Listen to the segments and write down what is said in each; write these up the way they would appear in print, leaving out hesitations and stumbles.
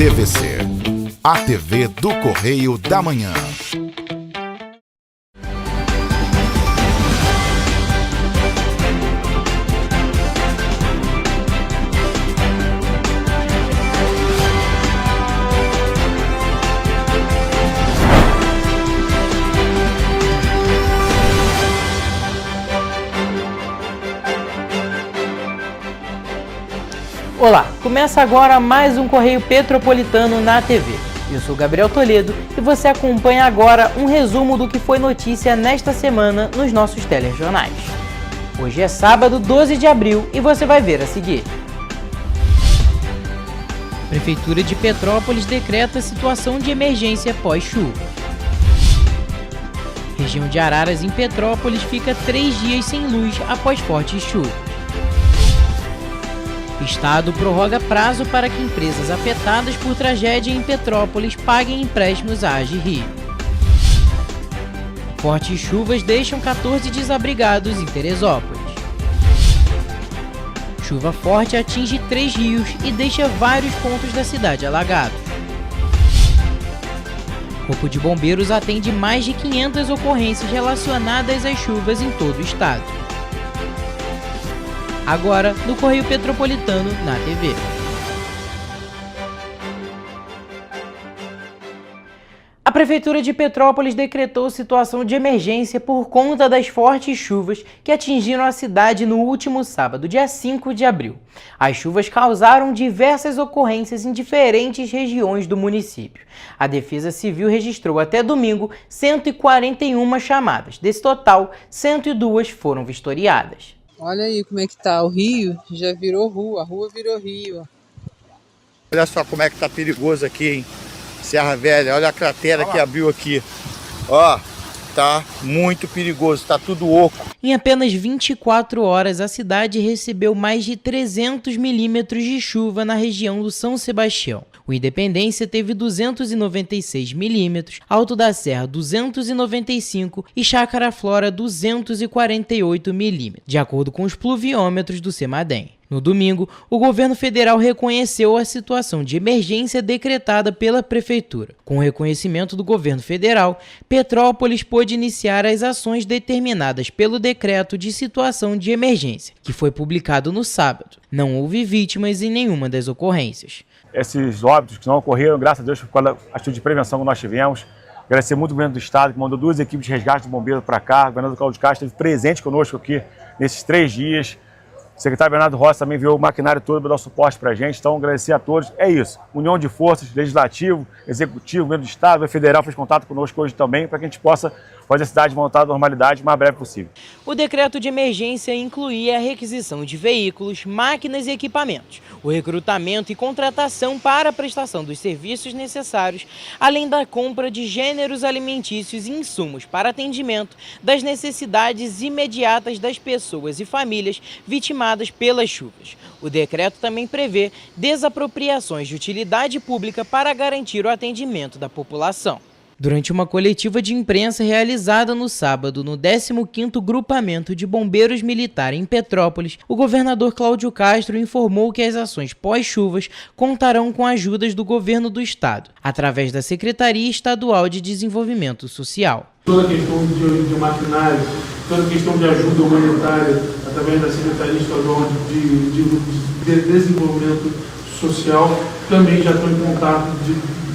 TVC, a TV do Correio da Manhã. Olá, começa agora mais um Correio Petropolitano na TV. Eu sou Gabriel Toledo e você acompanha agora um resumo do que foi notícia nesta semana nos nossos telejornais. Hoje é sábado, 12 de abril e você vai ver a seguir. Prefeitura de Petrópolis decreta situação de emergência pós-chuva. Região de Araras, em Petrópolis, fica 3 dias sem luz após forte chuva. Estado prorroga prazo para que empresas afetadas por tragédia em Petrópolis paguem empréstimos à AGRI. Fortes chuvas deixam 14 desabrigados em Teresópolis. Chuva forte atinge 3 rios e deixa vários pontos da cidade alagados. Corpo de Bombeiros atende mais de 500 ocorrências relacionadas às chuvas em todo o estado. Agora, no Correio Petropolitano, na TV. A Prefeitura de Petrópolis decretou situação de emergência por conta das fortes chuvas que atingiram a cidade no último sábado, dia 5 de abril. As chuvas causaram diversas ocorrências em diferentes regiões do município. A Defesa Civil registrou até domingo 141 chamadas. Desse total, 102 foram vistoriadas. Olha aí como é que tá, o rio já virou rua, a rua virou rio. Olha só como é que tá perigoso aqui, hein? Serra Velha, olha a cratera que abriu aqui. Ó, tá muito perigoso, tá tudo oco. Em apenas 24 horas, a cidade recebeu mais de 300 milímetros de chuva na região do São Sebastião. O Independência teve 296 milímetros, Alto da Serra 295 e Chácara Flora 248 milímetros, de acordo com os pluviômetros do CEMADEM. No domingo, o governo federal reconheceu a situação de emergência decretada pela Prefeitura. Com o reconhecimento do governo federal, Petrópolis pôde iniciar as ações determinadas pelo Decreto de Situação de Emergência, que foi publicado no sábado. Não houve vítimas em nenhuma das ocorrências. Esses óbitos que não ocorreram, graças a Deus, por causa da atitude de prevenção que nós tivemos. Agradecer muito o governo do estado, que mandou 2 equipes de resgate de bombeiro para cá. O governador Cláudio Castro esteve presente conosco aqui nesses 3 dias. O secretário Bernardo Rossi também enviou o maquinário todo para dar suporte para a gente. Então, agradecer a todos. É isso. União de forças, legislativo, executivo, governo do estado, o federal fez contato conosco hoje também para que a gente possa fazer a cidade voltar à normalidade o mais breve possível. O decreto de emergência incluía a requisição de veículos, máquinas e equipamentos, o recrutamento e contratação para a prestação dos serviços necessários, além da compra de gêneros alimentícios e insumos para atendimento das necessidades imediatas das pessoas e famílias vitimadas pelas chuvas. O decreto também prevê desapropriações de utilidade pública para garantir o atendimento da população. Durante uma coletiva de imprensa realizada no sábado no 15º Grupamento de Bombeiros Militar em Petrópolis, o governador Cláudio Castro informou que as ações pós-chuvas contarão com ajudas do governo do estado, através da Secretaria Estadual de Desenvolvimento Social. Toda a questão de maquinário, toda a questão de ajuda humanitária, através da Secretaria Estadual de Desenvolvimento Social, também já estão em contato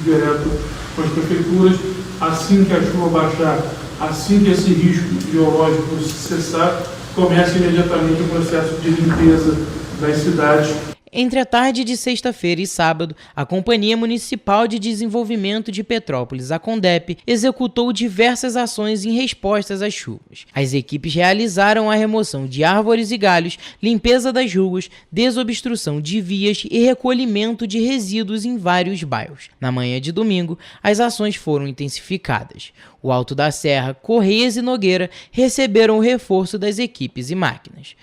direto com as prefeituras. Assim que a chuva baixar, assim que esse risco geológico cessar, começa imediatamente o processo de limpeza das cidades. Entre a tarde de sexta-feira e sábado, a Companhia Municipal de Desenvolvimento de Petrópolis, a CONDEP, executou diversas ações em respostas às chuvas. As equipes realizaram a remoção de árvores e galhos, limpeza das ruas, desobstrução de vias e recolhimento de resíduos em vários bairros. Na manhã de domingo, as ações foram intensificadas. O Alto da Serra, Correias e Nogueira receberam o reforço das equipes e máquinas.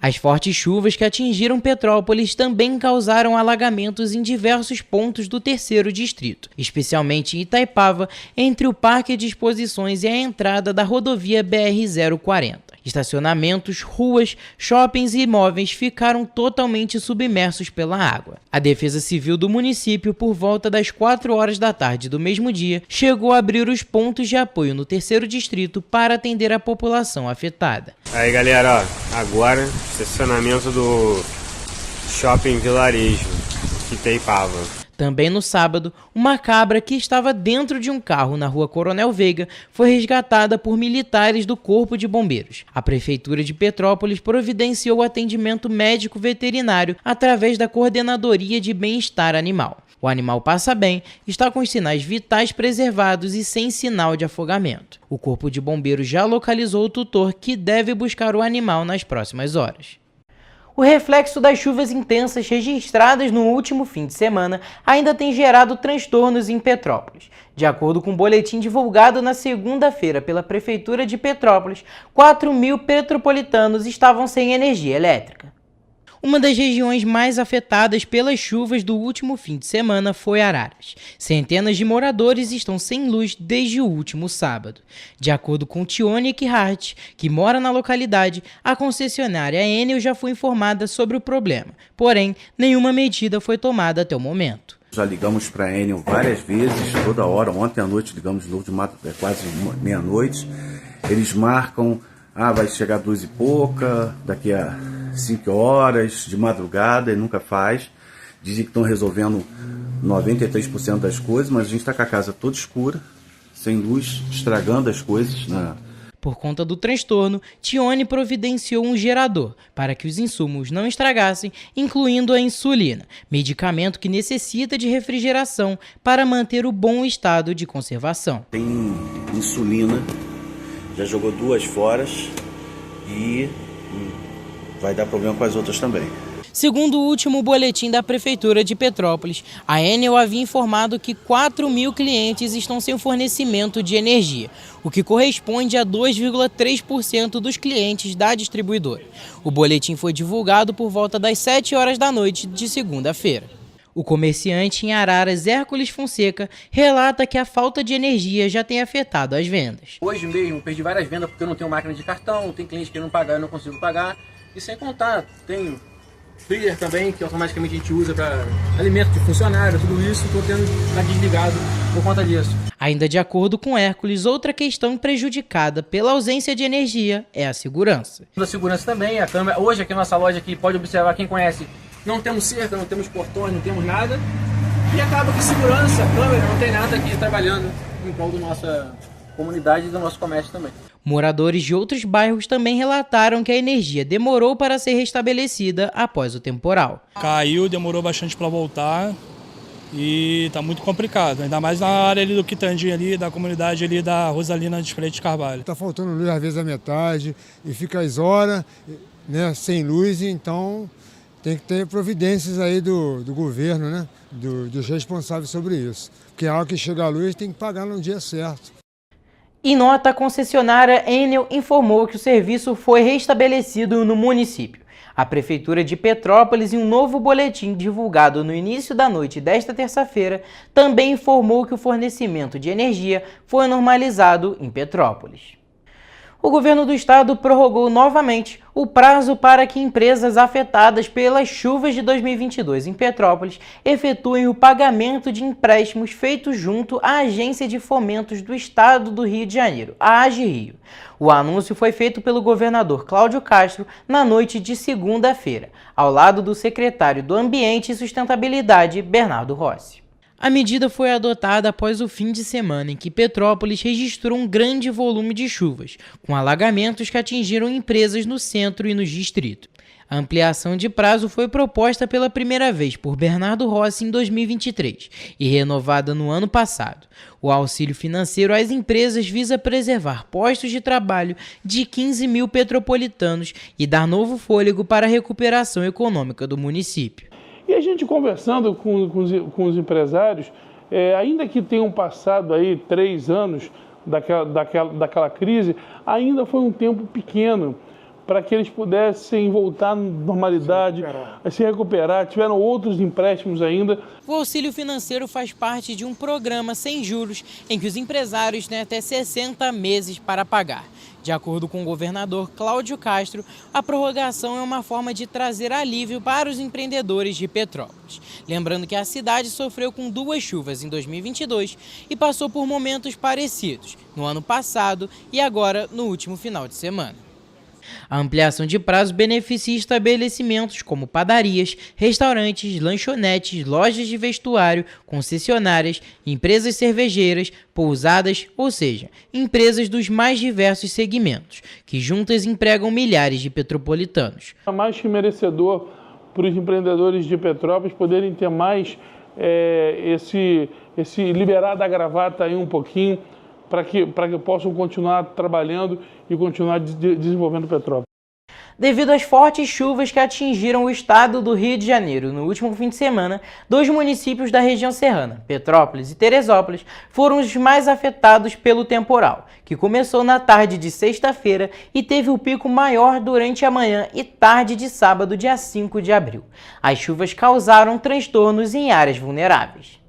As fortes chuvas que atingiram Petrópolis também causaram alagamentos em diversos pontos do terceiro distrito, especialmente em Itaipava, entre o Parque de Exposições e a entrada da rodovia BR-040. Estacionamentos, ruas, shoppings e imóveis ficaram totalmente submersos pela água. A Defesa Civil do município, por volta das 4 horas da tarde do mesmo dia, chegou a abrir os pontos de apoio no terceiro distrito para atender a população afetada. Aí galera, ó, agora estacionamento do Shopping Vilarejo, Itaipava. Também no sábado, uma cabra que estava dentro de um carro na rua Coronel Veiga foi resgatada por militares do Corpo de Bombeiros. A Prefeitura de Petrópolis providenciou atendimento médico veterinário através da Coordenadoria de Bem-Estar Animal. O animal passa bem, está com os sinais vitais preservados e sem sinal de afogamento. O Corpo de Bombeiros já localizou o tutor, que deve buscar o animal nas próximas horas. O reflexo das chuvas intensas registradas no último fim de semana ainda tem gerado transtornos em Petrópolis. De acordo com um boletim divulgado na segunda-feira pela Prefeitura de Petrópolis, 4.000 petropolitanos estavam sem energia elétrica. Uma das regiões mais afetadas pelas chuvas do último fim de semana foi Araras. Centenas de moradores estão sem luz desde o último sábado. De acordo com Tione Hart, que mora na localidade, a concessionária Enel já foi informada sobre o problema. Porém, nenhuma medida foi tomada até o momento. Já ligamos para a Enel várias vezes, toda hora. Ontem à noite ligamos de novo, quase meia-noite. Eles marcam, vai chegar 2 e pouca, daqui a 5 horas, de madrugada, e nunca faz. Dizem que estão resolvendo 93% das coisas, mas a gente está com a casa toda escura, sem luz, estragando as coisas. Por conta do transtorno, Tione providenciou um gerador para que os insumos não estragassem, incluindo a insulina, medicamento que necessita de refrigeração para manter o bom estado de conservação. Tem insulina, já jogou 2 fora e vai dar problema com as outras também. Segundo o último boletim da Prefeitura de Petrópolis, a Enel havia informado que 4.000 clientes estão sem fornecimento de energia, o que corresponde a 2,3% dos clientes da distribuidora. O boletim foi divulgado por volta das 7 horas da noite de segunda-feira. O comerciante em Araras, Hércules Fonseca, relata que a falta de energia já tem afetado as vendas. Hoje mesmo perdi várias vendas porque eu não tenho máquina de cartão, tem cliente que não pagar, eu não consigo pagar. E sem contar, tem freezer também, que automaticamente a gente usa para alimento de funcionário, tudo isso, estou tendo desligado por conta disso. Ainda de acordo com Hércules, outra questão prejudicada pela ausência de energia é a segurança. A segurança também, a câmera. Hoje aqui na nossa loja, aqui, pode observar, quem conhece, não temos cerca, não temos portões, não temos nada. E acaba que segurança, câmera, não tem nada aqui trabalhando em prol da nossa comunidade e do nosso comércio também. Moradores de outros bairros também relataram que a energia demorou para ser restabelecida após o temporal. Caiu, demorou bastante para voltar e está muito complicado, ainda mais na área ali do Quitandinho, ali, da comunidade ali da Rosalina de Freitas Carvalho. Está faltando luz às vezes a metade e fica às horas, né, sem luz, então tem que ter providências aí do governo, né, dos responsáveis sobre isso. Porque a hora que chega a luz tem que pagar no dia certo. Em nota, a concessionária Enel informou que o serviço foi restabelecido no município. A Prefeitura de Petrópolis, em um novo boletim divulgado no início da noite desta terça-feira, também informou que o fornecimento de energia foi normalizado em Petrópolis. O governo do estado prorrogou novamente o prazo para que empresas afetadas pelas chuvas de 2022 em Petrópolis efetuem o pagamento de empréstimos feitos junto à Agência de Fomentos do Estado do Rio de Janeiro, a AGRIO. O anúncio foi feito pelo governador Cláudio Castro na noite de segunda-feira, ao lado do secretário do Ambiente e Sustentabilidade, Bernardo Rossi. A medida foi adotada após o fim de semana em que Petrópolis registrou um grande volume de chuvas, com alagamentos que atingiram empresas no centro e nos distritos. A ampliação de prazo foi proposta pela primeira vez por Bernardo Rossi em 2023 e renovada no ano passado. O auxílio financeiro às empresas visa preservar postos de trabalho de 15.000 petropolitanos e dar novo fôlego para a recuperação econômica do município. E a gente conversando com os empresários, ainda que tenham passado aí 3 anos daquela crise, ainda foi um tempo pequeno para que eles pudessem voltar à normalidade, a se recuperar. Tiveram outros empréstimos ainda. O auxílio financeiro faz parte de um programa sem juros em que os empresários têm até 60 meses para pagar. De acordo com o governador Cláudio Castro, a prorrogação é uma forma de trazer alívio para os empreendedores de Petrópolis. Lembrando que a cidade sofreu com 2 chuvas em 2022 e passou por momentos parecidos no ano passado e agora no último final de semana. A ampliação de prazo beneficia estabelecimentos como padarias, restaurantes, lanchonetes, lojas de vestuário, concessionárias, empresas cervejeiras, pousadas, ou seja, empresas dos mais diversos segmentos, que juntas empregam milhares de petropolitanos. É mais que merecedor para os empreendedores de Petrópolis poderem ter mais esse liberar da gravata aí um pouquinho, para que possam continuar trabalhando e continuar desenvolvendo Petrópolis. Devido às fortes chuvas que atingiram o estado do Rio de Janeiro no último fim de semana, 2 municípios da região serrana, Petrópolis e Teresópolis, foram os mais afetados pelo temporal, que começou na tarde de sexta-feira e teve o pico maior durante a manhã e tarde de sábado, dia 5 de abril. As chuvas causaram transtornos em áreas vulneráveis.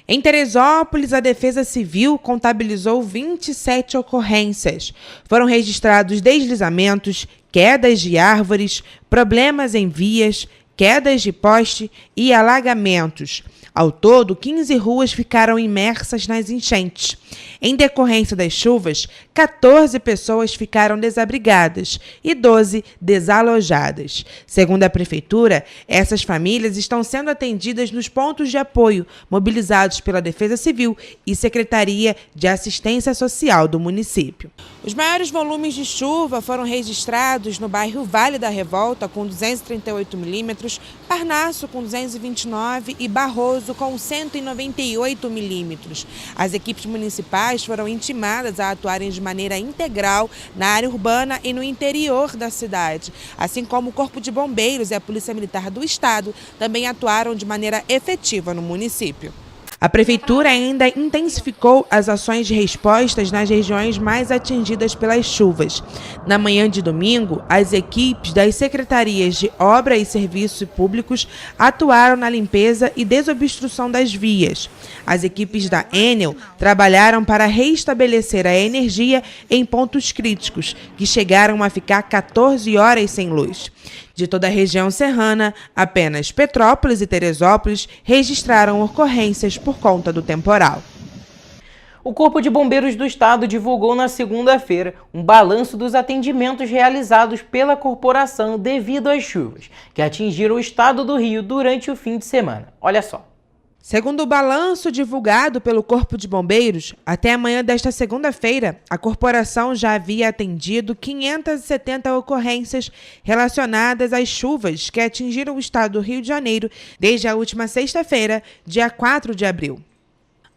Em Teresópolis, a Defesa Civil contabilizou 27 ocorrências. Foram registrados deslizamentos, quedas de árvores, problemas em vias, quedas de poste e alagamentos. Ao todo, 15 ruas ficaram imersas nas enchentes. Em decorrência das chuvas, 14 pessoas ficaram desabrigadas e 12 desalojadas. Segundo a Prefeitura, essas famílias estão sendo atendidas nos pontos de apoio mobilizados pela Defesa Civil e Secretaria de Assistência Social do município. Os maiores volumes de chuva foram registrados no bairro Vale da Revolta, com 238 milímetros, Parnaso, com 229 e Barroso, com 198 milímetros. As equipes municipais foram intimadas a atuarem de maneira integral na área urbana e no interior da cidade, assim como o Corpo de Bombeiros e a Polícia Militar do Estado também atuaram de maneira efetiva no município. A Prefeitura ainda intensificou as ações de respostas nas regiões mais atingidas pelas chuvas. Na manhã de domingo, as equipes das Secretarias de Obra e Serviços Públicos atuaram na limpeza e desobstrução das vias. As equipes da Enel trabalharam para restabelecer a energia em pontos críticos, que chegaram a ficar 14 horas sem luz. De toda a região serrana, apenas Petrópolis e Teresópolis registraram ocorrências por conta do temporal. O Corpo de Bombeiros do Estado divulgou na segunda-feira um balanço dos atendimentos realizados pela corporação devido às chuvas que atingiram o estado do Rio durante o fim de semana. Olha só. Segundo o balanço divulgado pelo Corpo de Bombeiros, até a manhã desta segunda-feira, a corporação já havia atendido 570 ocorrências relacionadas às chuvas que atingiram o estado do Rio de Janeiro desde a última sexta-feira, dia 4 de abril.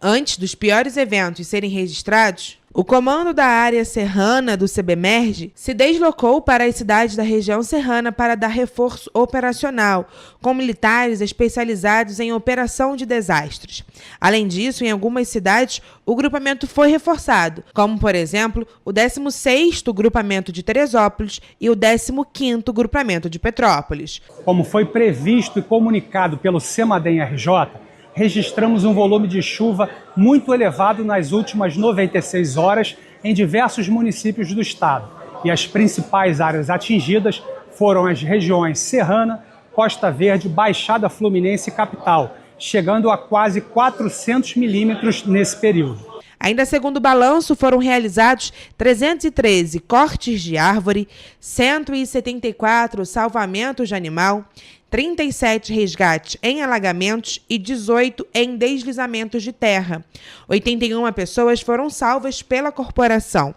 Antes dos piores eventos serem registrados, o comando da área serrana do CBMERG se deslocou para as cidades da região serrana para dar reforço operacional, com militares especializados em operação de desastres. Além disso, em algumas cidades, o grupamento foi reforçado, como, por exemplo, o 16º Grupamento de Teresópolis e o 15º Grupamento de Petrópolis. Como foi previsto e comunicado pelo CEMADEM-RJ, registramos um volume de chuva muito elevado nas últimas 96 horas em diversos municípios do estado. E as principais áreas atingidas foram as regiões Serrana, Costa Verde, Baixada Fluminense e Capital, chegando a quase 400 milímetros nesse período. Ainda segundo o balanço, foram realizados 313 cortes de árvore, 174 salvamentos de animal, 37 resgates em alagamentos e 18 em deslizamentos de terra. 81 pessoas foram salvas pela corporação.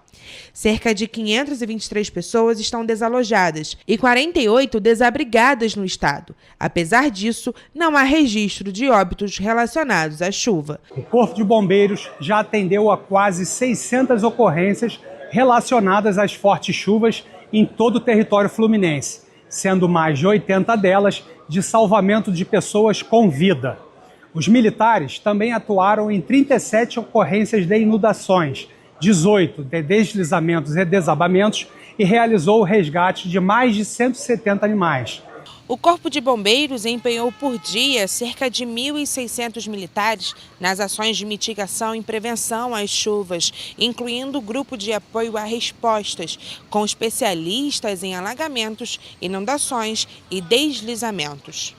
Cerca de 523 pessoas estão desalojadas e 48 desabrigadas no estado. Apesar disso, não há registro de óbitos relacionados à chuva. O Corpo de Bombeiros já atendeu a quase 600 ocorrências relacionadas às fortes chuvas em todo o território fluminense, sendo mais de 80 delas de salvamento de pessoas com vida. Os militares também atuaram em 37 ocorrências de inundações, 18 de deslizamentos e desabamentos e realizou o resgate de mais de 170 animais. O Corpo de Bombeiros empenhou por dia cerca de 1.600 militares nas ações de mitigação e prevenção às chuvas, incluindo o grupo de apoio a respostas, com especialistas em alagamentos, inundações e deslizamentos.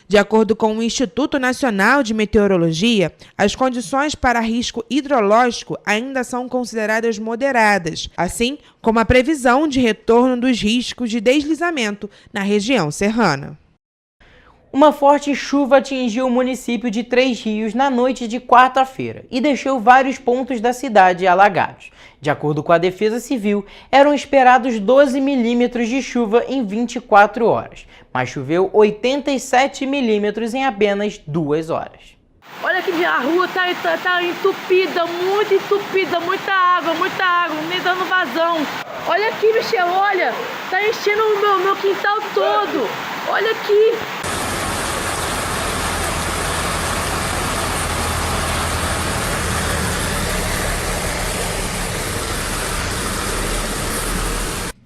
De acordo com o Instituto Nacional de Meteorologia, as condições para risco hidrológico ainda são consideradas moderadas, assim como a previsão de retorno dos riscos de deslizamento na região serrana. Uma forte chuva atingiu o município de Três Rios na noite de quarta-feira e deixou vários pontos da cidade alagados. De acordo com a Defesa Civil, eram esperados 12 milímetros de chuva em 24 horas, mas choveu 87 milímetros em apenas 2 horas. Olha que a rua tá entupida, muito entupida, muita água, nem dando vazão. Olha aqui, Michel, olha, tá enchendo o meu quintal todo. Olha aqui.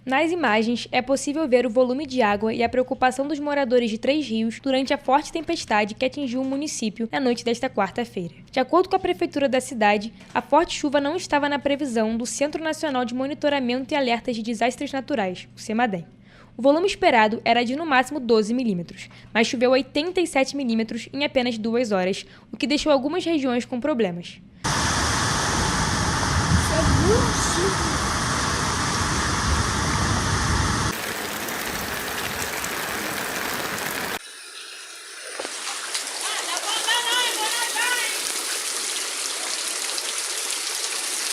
Nas imagens, é possível ver o volume de água e a preocupação dos moradores de Três Rios durante a forte tempestade que atingiu o município na noite desta quarta-feira. De acordo com a prefeitura da cidade, a forte chuva não estava na previsão do Centro Nacional de Monitoramento e Alertas de Desastres Naturais, o CEMADEM. O volume esperado era de no máximo 12 milímetros, mas choveu 87 milímetros em apenas 2 horas, o que deixou algumas regiões com problemas.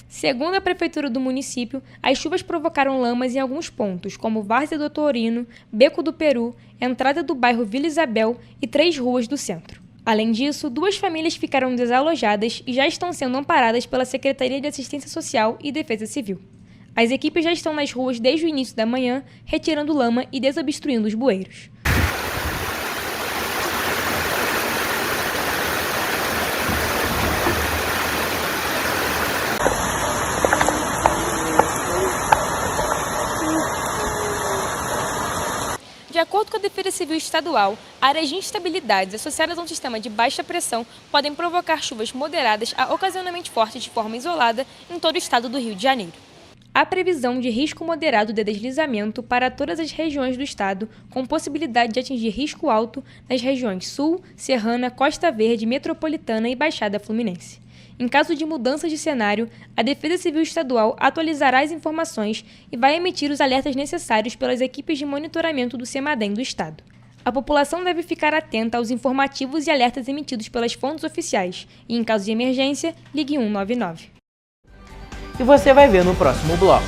Segundo a prefeitura do município, as chuvas provocaram lamas em alguns pontos, como Várzea do Torino, Beco do Peru, entrada do bairro Vila Isabel e 3 ruas do centro. Além disso, 2 famílias ficaram desalojadas e já estão sendo amparadas pela Secretaria de Assistência Social e Defesa Civil. As equipes já estão nas ruas desde o início da manhã, retirando lama e desobstruindo os bueiros. De acordo com a Defesa Civil Estadual, áreas de instabilidades associadas a um sistema de baixa pressão podem provocar chuvas moderadas a ocasionalmente fortes de forma isolada em todo o estado do Rio de Janeiro. Há previsão de risco moderado de deslizamento para todas as regiões do estado, com possibilidade de atingir risco alto nas regiões Sul, Serrana, Costa Verde, Metropolitana e Baixada Fluminense. Em caso de mudanças de cenário, a Defesa Civil Estadual atualizará as informações e vai emitir os alertas necessários pelas equipes de monitoramento do CEMADEM do Estado. A população deve ficar atenta aos informativos e alertas emitidos pelas fontes oficiais e, em caso de emergência, ligue 199. E você vai ver no próximo bloco.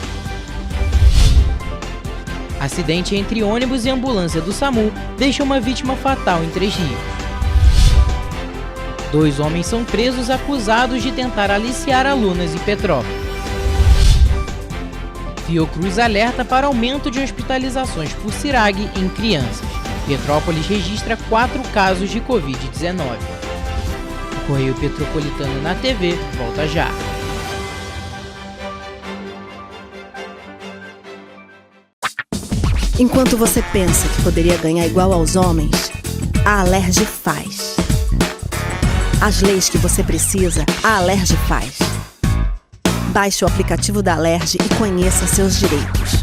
Acidente entre ônibus e ambulância do SAMU deixa uma vítima fatal em Três Rios. 2 homens são presos acusados de tentar aliciar alunas em Petrópolis. Fiocruz alerta para aumento de hospitalizações por CIRAG em crianças. Petrópolis registra 4 casos de Covid-19. O Correio Petropolitano na TV volta já. Enquanto você pensa que poderia ganhar igual aos homens, a Alerj faz. As leis que você precisa, a Alerj faz. Baixe o aplicativo da Alerj e conheça seus direitos.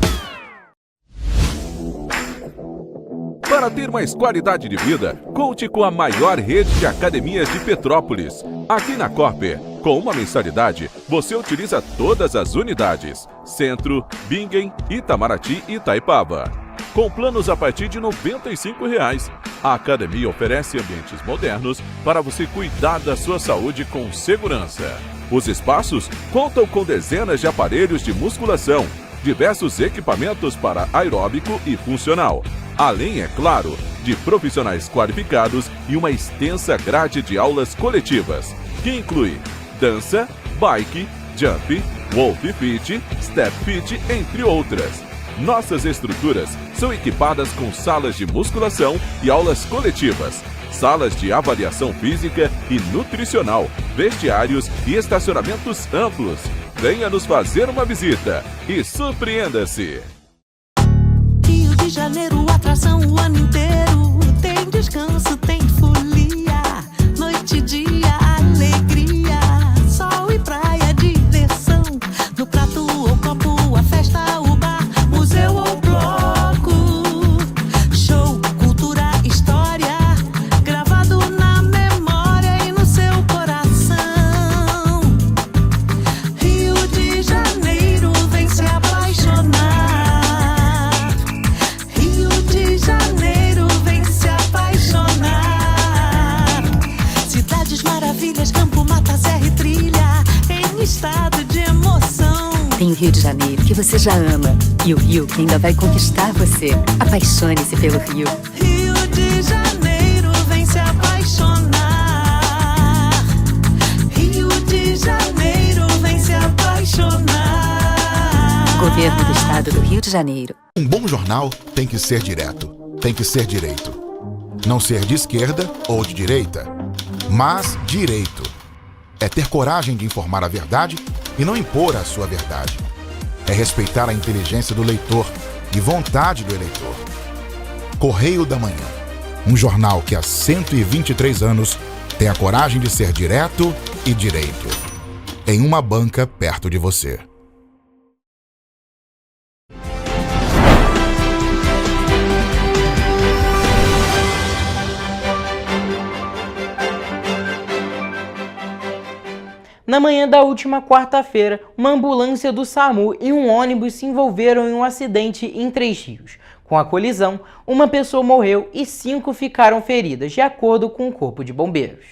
Para ter mais qualidade de vida, conte com a maior rede de academias de Petrópolis. Aqui na Corper, com uma mensalidade, você utiliza todas as unidades: Centro, Bingen, Itamaraty e Itaipava. Com planos a partir de R$ 95,00. A academia oferece ambientes modernos para você cuidar da sua saúde com segurança. Os espaços contam com dezenas de aparelhos de musculação, diversos equipamentos para aeróbico e funcional, além, é claro, de profissionais qualificados e uma extensa grade de aulas coletivas, que inclui dança, bike, jump, wolf fit, step fit, entre outras. Nossas estruturas são equipadas com salas de musculação e aulas coletivas, salas de avaliação física e nutricional, vestiários e estacionamentos amplos. venha nos fazer uma visita e surpreenda-se. Rio de Janeiro, atração o ano inteiro. Tem descanso, tem folia, noite e dia, alegria, sol e praia, diversão. No prato ou copo, a festa, o bar, museu ou bloco. Show, cultura, história, gravado na memória e no seu coração. Rio de Janeiro, vem se apaixonar. Rio de Janeiro, vem se apaixonar. Cidades maravilhas, campo, mata, serra e trilha, em estado de emoção. Tem o Rio de Janeiro, que você já ama, e o Rio, que ainda vai conquistar você. Apaixone-se pelo Rio. Rio de Janeiro, vem se apaixonar. Rio de Janeiro, vem se apaixonar. Governo do Estado do Rio de Janeiro. Um bom jornal tem que ser direto, tem que ser direito. Não ser de esquerda ou de direita, mas direito. É ter coragem de informar a verdade e não impor a sua verdade. É respeitar a inteligência do leitor e vontade do eleitor. Correio da Manhã, um jornal que há 123 anos tem a coragem de ser direto e direito. Em uma banca perto de você. Na manhã da última quarta-feira, uma ambulância do SAMU e um ônibus se envolveram em um acidente em Três Rios. Com a colisão, uma pessoa morreu e 5 ficaram feridas, de acordo com o Corpo de Bombeiros.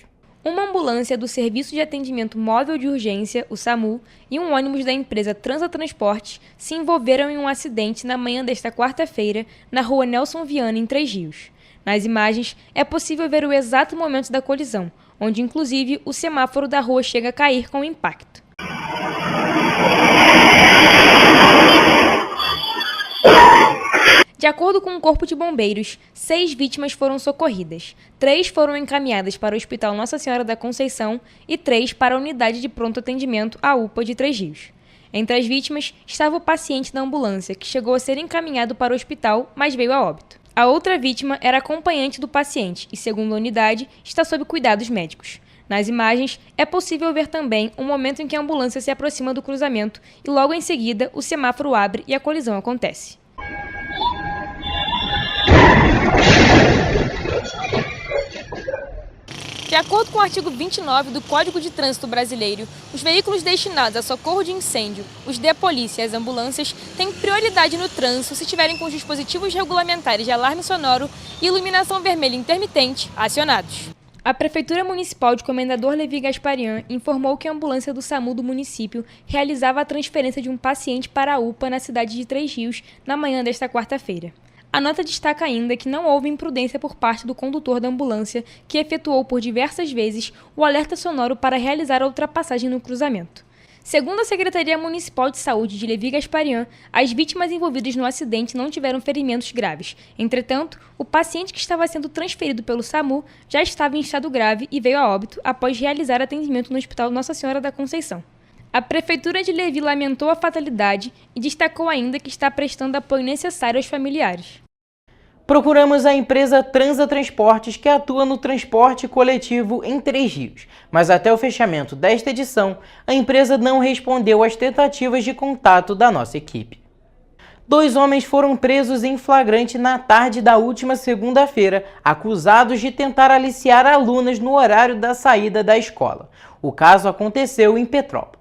Uma ambulância do Serviço de Atendimento Móvel de Urgência, o SAMU, e um ônibus da empresa Transatransportes se envolveram em um acidente na manhã desta quarta-feira, na rua Nelson Viana, em Três Rios. Nas imagens, é possível ver o exato momento da colisão, onde inclusive o semáforo da rua chega a cair com o impacto. De acordo com o Corpo de Bombeiros, 6 vítimas foram socorridas. 3 foram encaminhadas para o Hospital Nossa Senhora da Conceição e 3 para a Unidade de Pronto Atendimento, a UPA de Três Rios. Entre as vítimas estava o paciente da ambulância, que chegou a ser encaminhado para o hospital, mas veio a óbito. A outra vítima era acompanhante do paciente e, segundo a unidade, está sob cuidados médicos. Nas imagens, é possível ver também o momento em que a ambulância se aproxima do cruzamento e logo em seguida o semáforo abre e a colisão acontece. De acordo com o artigo 29 do Código de Trânsito Brasileiro, os veículos destinados a socorro de incêndio, os de polícia e as ambulâncias têm prioridade no trânsito se tiverem com os dispositivos regulamentares de alarme sonoro e iluminação vermelha intermitente acionados. A Prefeitura Municipal de Comendador Levi Gasparian informou que a ambulância do SAMU do município realizava a transferência de um paciente para a UPA na cidade de Três Rios na manhã desta quarta-feira. A nota destaca ainda que não houve imprudência por parte do condutor da ambulância, que efetuou por diversas vezes o alerta sonoro para realizar a ultrapassagem no cruzamento. Segundo a Secretaria Municipal de Saúde de Levi Gasparian, as vítimas envolvidas no acidente não tiveram ferimentos graves. Entretanto, o paciente que estava sendo transferido pelo SAMU já estava em estado grave e veio a óbito após realizar atendimento no Hospital Nossa Senhora da Conceição. A Prefeitura de Levi lamentou a fatalidade e destacou ainda que está prestando apoio necessário aos familiares. Procuramos a empresa Transatransportes, que atua no transporte coletivo em Três Rios, mas até o fechamento desta edição, a empresa não respondeu às tentativas de contato da nossa equipe. 2 homens foram presos em flagrante na tarde da última segunda-feira, acusados de tentar aliciar alunas no horário da saída da escola. O caso aconteceu em Petrópolis.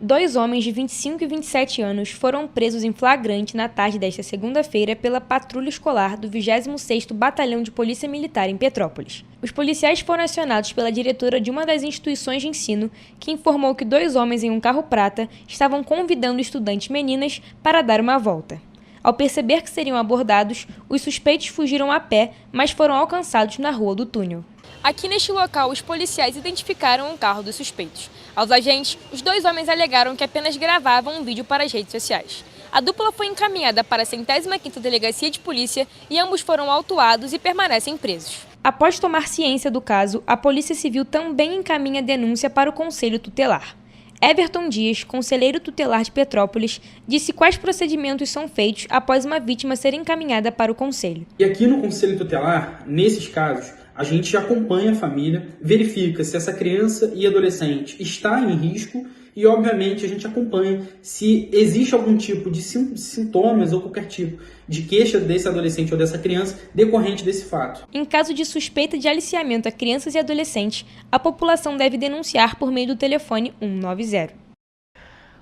2 homens de 25 e 27 anos foram presos em flagrante na tarde desta segunda-feira pela patrulha escolar do 26º Batalhão de Polícia Militar em Petrópolis. Os policiais foram acionados pela diretora de uma das instituições de ensino, que informou que 2 homens em um carro prata estavam convidando estudantes meninas para dar uma volta. Ao perceber que seriam abordados, os suspeitos fugiram a pé, mas foram alcançados na Rua do Túnel. Aqui neste local, os policiais identificaram o carro dos suspeitos. Aos agentes, os 2 homens alegaram que apenas gravavam um vídeo para as redes sociais. A dupla foi encaminhada para a 105ª Delegacia de Polícia e ambos foram autuados e permanecem presos. Após tomar ciência do caso, a Polícia Civil também encaminha denúncia para o Conselho Tutelar. Everton Dias, conselheiro tutelar de Petrópolis, disse quais procedimentos são feitos após uma vítima ser encaminhada para o conselho. E aqui no conselho tutelar, nesses casos, a gente acompanha a família, verifica se essa criança e adolescente está em risco e, obviamente, a gente acompanha se existe algum tipo de sintomas ou qualquer tipo de queixa desse adolescente ou dessa criança decorrente desse fato. Em caso de suspeita de aliciamento a crianças e adolescentes, a população deve denunciar por meio do telefone 190.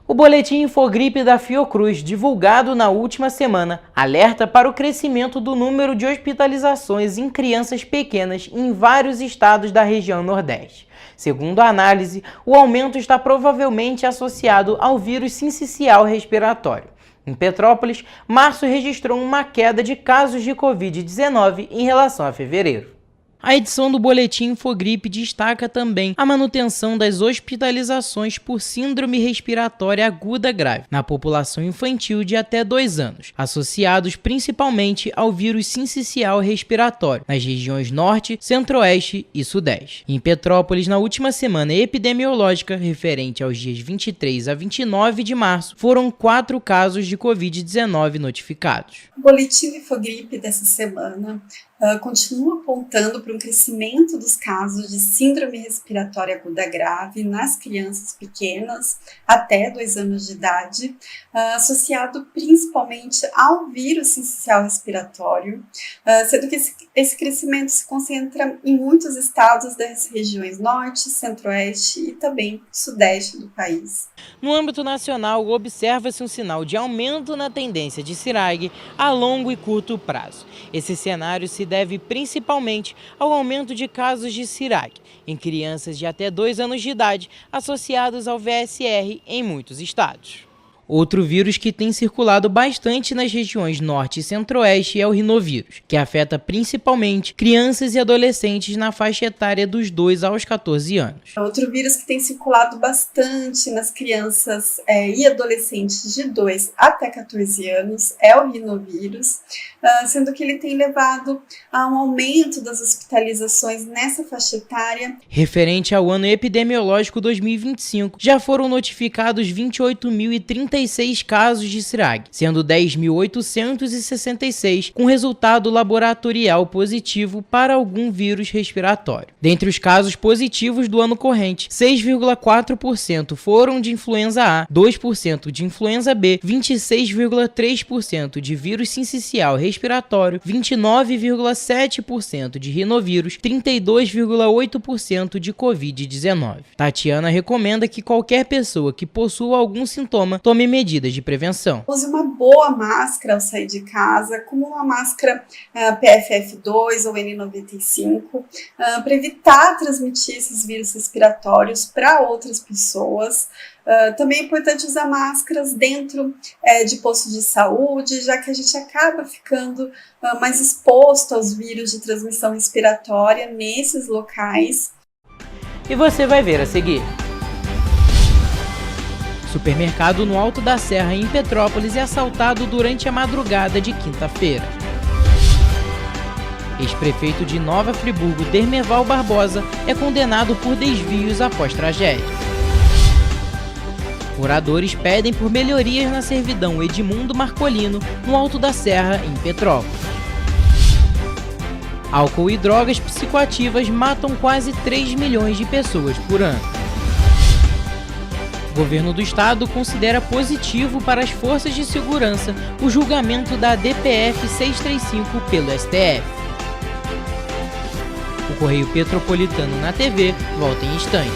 O boletim Infogripe da Fiocruz, divulgado na última semana, alerta para o crescimento do número de hospitalizações em crianças pequenas em vários estados da região Nordeste. Segundo a análise, o aumento está provavelmente associado ao vírus sincicial respiratório. Em Petrópolis, março registrou uma queda de casos de Covid-19 em relação a fevereiro. A edição do Boletim Infogripe destaca também a manutenção das hospitalizações por síndrome respiratória aguda grave na população infantil de até 2 anos, associados principalmente ao vírus sincicial respiratório nas regiões Norte, Centro-Oeste e Sudeste. Em Petrópolis, na última semana epidemiológica, referente aos dias 23 a 29 de março, foram 4 casos de Covid-19 notificados. O Boletim Infogripe dessa semana continua apontando para um crescimento dos casos de síndrome respiratória aguda grave nas crianças pequenas até 2 anos de idade, associado principalmente ao vírus sincicial respiratório, sendo que esse crescimento se concentra em muitos estados das regiões Norte, Centro-Oeste e também Sudeste do país. No âmbito nacional, observa-se um sinal de aumento na tendência de CIRAG a longo e curto prazo. Esse cenário se deve principalmente ao aumento de casos de CIRAG em crianças de até 2 anos de idade associados ao VSR em muitos estados. Outro vírus que tem circulado bastante nas regiões Norte e Centro-Oeste é o rinovírus, que afeta principalmente crianças e adolescentes na faixa etária dos 2 aos 14 anos. Outro vírus que tem circulado bastante nas crianças e adolescentes de 2 até 14 anos é o rinovírus, sendo que ele tem levado a um aumento das hospitalizações nessa faixa etária. Referente ao ano epidemiológico 2025, já foram notificados 28.036 casos de CIRAG, sendo 10.866 com resultado laboratorial positivo para algum vírus respiratório. Dentre os casos positivos do ano corrente, 6,4% foram de influenza A, 2% de influenza B, 26,3% de vírus sincicial respiratório, 29,7% de rinovírus, 32,8% de Covid-19. Tatiana recomenda que qualquer pessoa que possua algum sintoma tome medidas de prevenção. Use uma boa máscara ao sair de casa, como uma máscara PFF2 ou N95, para evitar transmitir esses vírus respiratórios para outras pessoas. Também é importante usar máscaras dentro de postos de saúde, já que a gente acaba ficando mais exposto aos vírus de transmissão respiratória nesses locais. E você vai ver a seguir. Supermercado no Alto da Serra, em Petrópolis, é assaltado durante a madrugada de quinta-feira. Ex-prefeito de Nova Friburgo, Dermeval Barbosa, é condenado por desvios após tragédia. Moradores pedem por melhorias na servidão Edmundo Marcolino, no Alto da Serra, em Petrópolis. Álcool e drogas psicoativas matam quase 3 milhões de pessoas por ano. O governo do estado considera positivo para as forças de segurança o julgamento da DPF 635 pelo STF. O Correio Petropolitano na TV volta em instantes.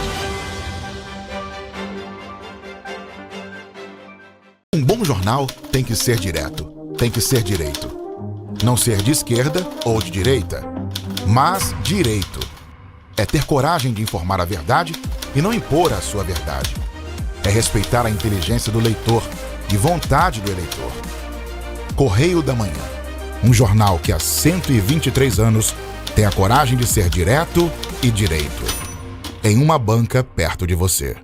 Um bom jornal tem que ser direto, tem que ser direito. Não ser de esquerda ou de direita, mas direito. É ter coragem de informar a verdade e não impor a sua verdade. É respeitar a inteligência do leitor e vontade do eleitor. Correio da Manhã, um jornal que há 123 anos tem a coragem de ser direto e direito. Em uma banca perto de você.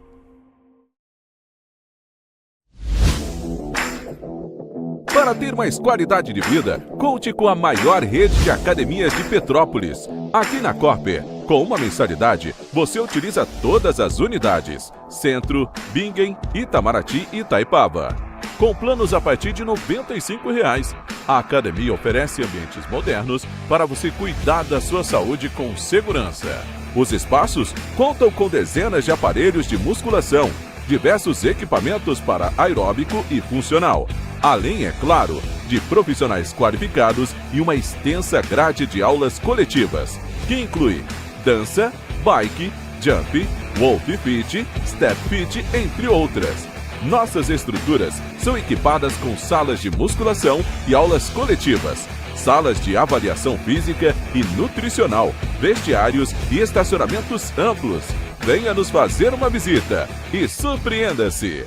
Para ter mais qualidade de vida, conte com a maior rede de academias de Petrópolis. Aqui na Corper, Com uma mensalidade, você utiliza todas as unidades: Centro, Bingen, Itamaraty e Itaipava. Com planos a partir de R$ 95,00. A academia oferece ambientes modernos para você cuidar da sua saúde com segurança. Os espaços contam com dezenas de aparelhos de musculação, diversos equipamentos para aeróbico e funcional, além, é claro, de profissionais qualificados e uma extensa grade de aulas coletivas, que inclui dança, bike, jump, wolf fit, step fit, entre outras. Nossas estruturas são equipadas com salas de musculação e aulas coletivas, salas de avaliação física e nutricional, vestiários e estacionamentos amplos. Venha nos fazer uma visita e surpreenda-se!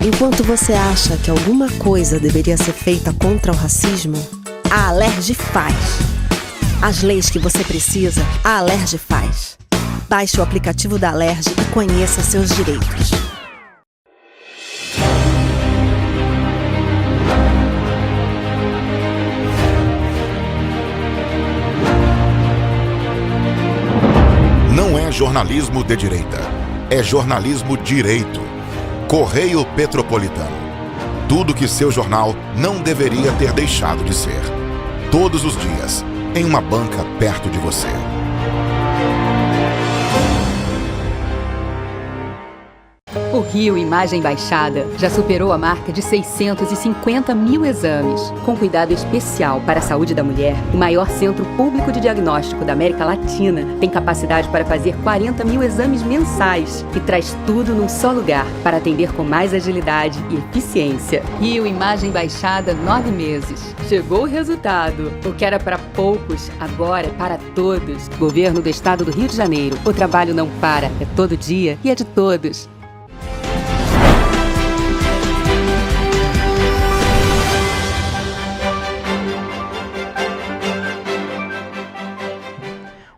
Enquanto você acha que alguma coisa deveria ser feita contra o racismo, a Alerj faz. As leis que você precisa, a Alerj faz. Baixe o aplicativo da Alerj e conheça seus direitos. Não é jornalismo de direita, é jornalismo direito. Correio Petropolitano. Tudo que seu jornal não deveria ter deixado de ser. Todos os dias, em uma banca perto de você. O Rio Imagem Baixada já superou a marca de 650 mil exames. Com cuidado especial para a saúde da mulher, o maior centro público de diagnóstico da América Latina tem capacidade para fazer 40 mil exames mensais e traz tudo num só lugar para atender com mais agilidade e eficiência. Rio Imagem Baixada, 9 meses. Chegou o resultado. O que era para poucos, agora é para todos. Governo do Estado do Rio de Janeiro. O trabalho não para, é todo dia e é de todos.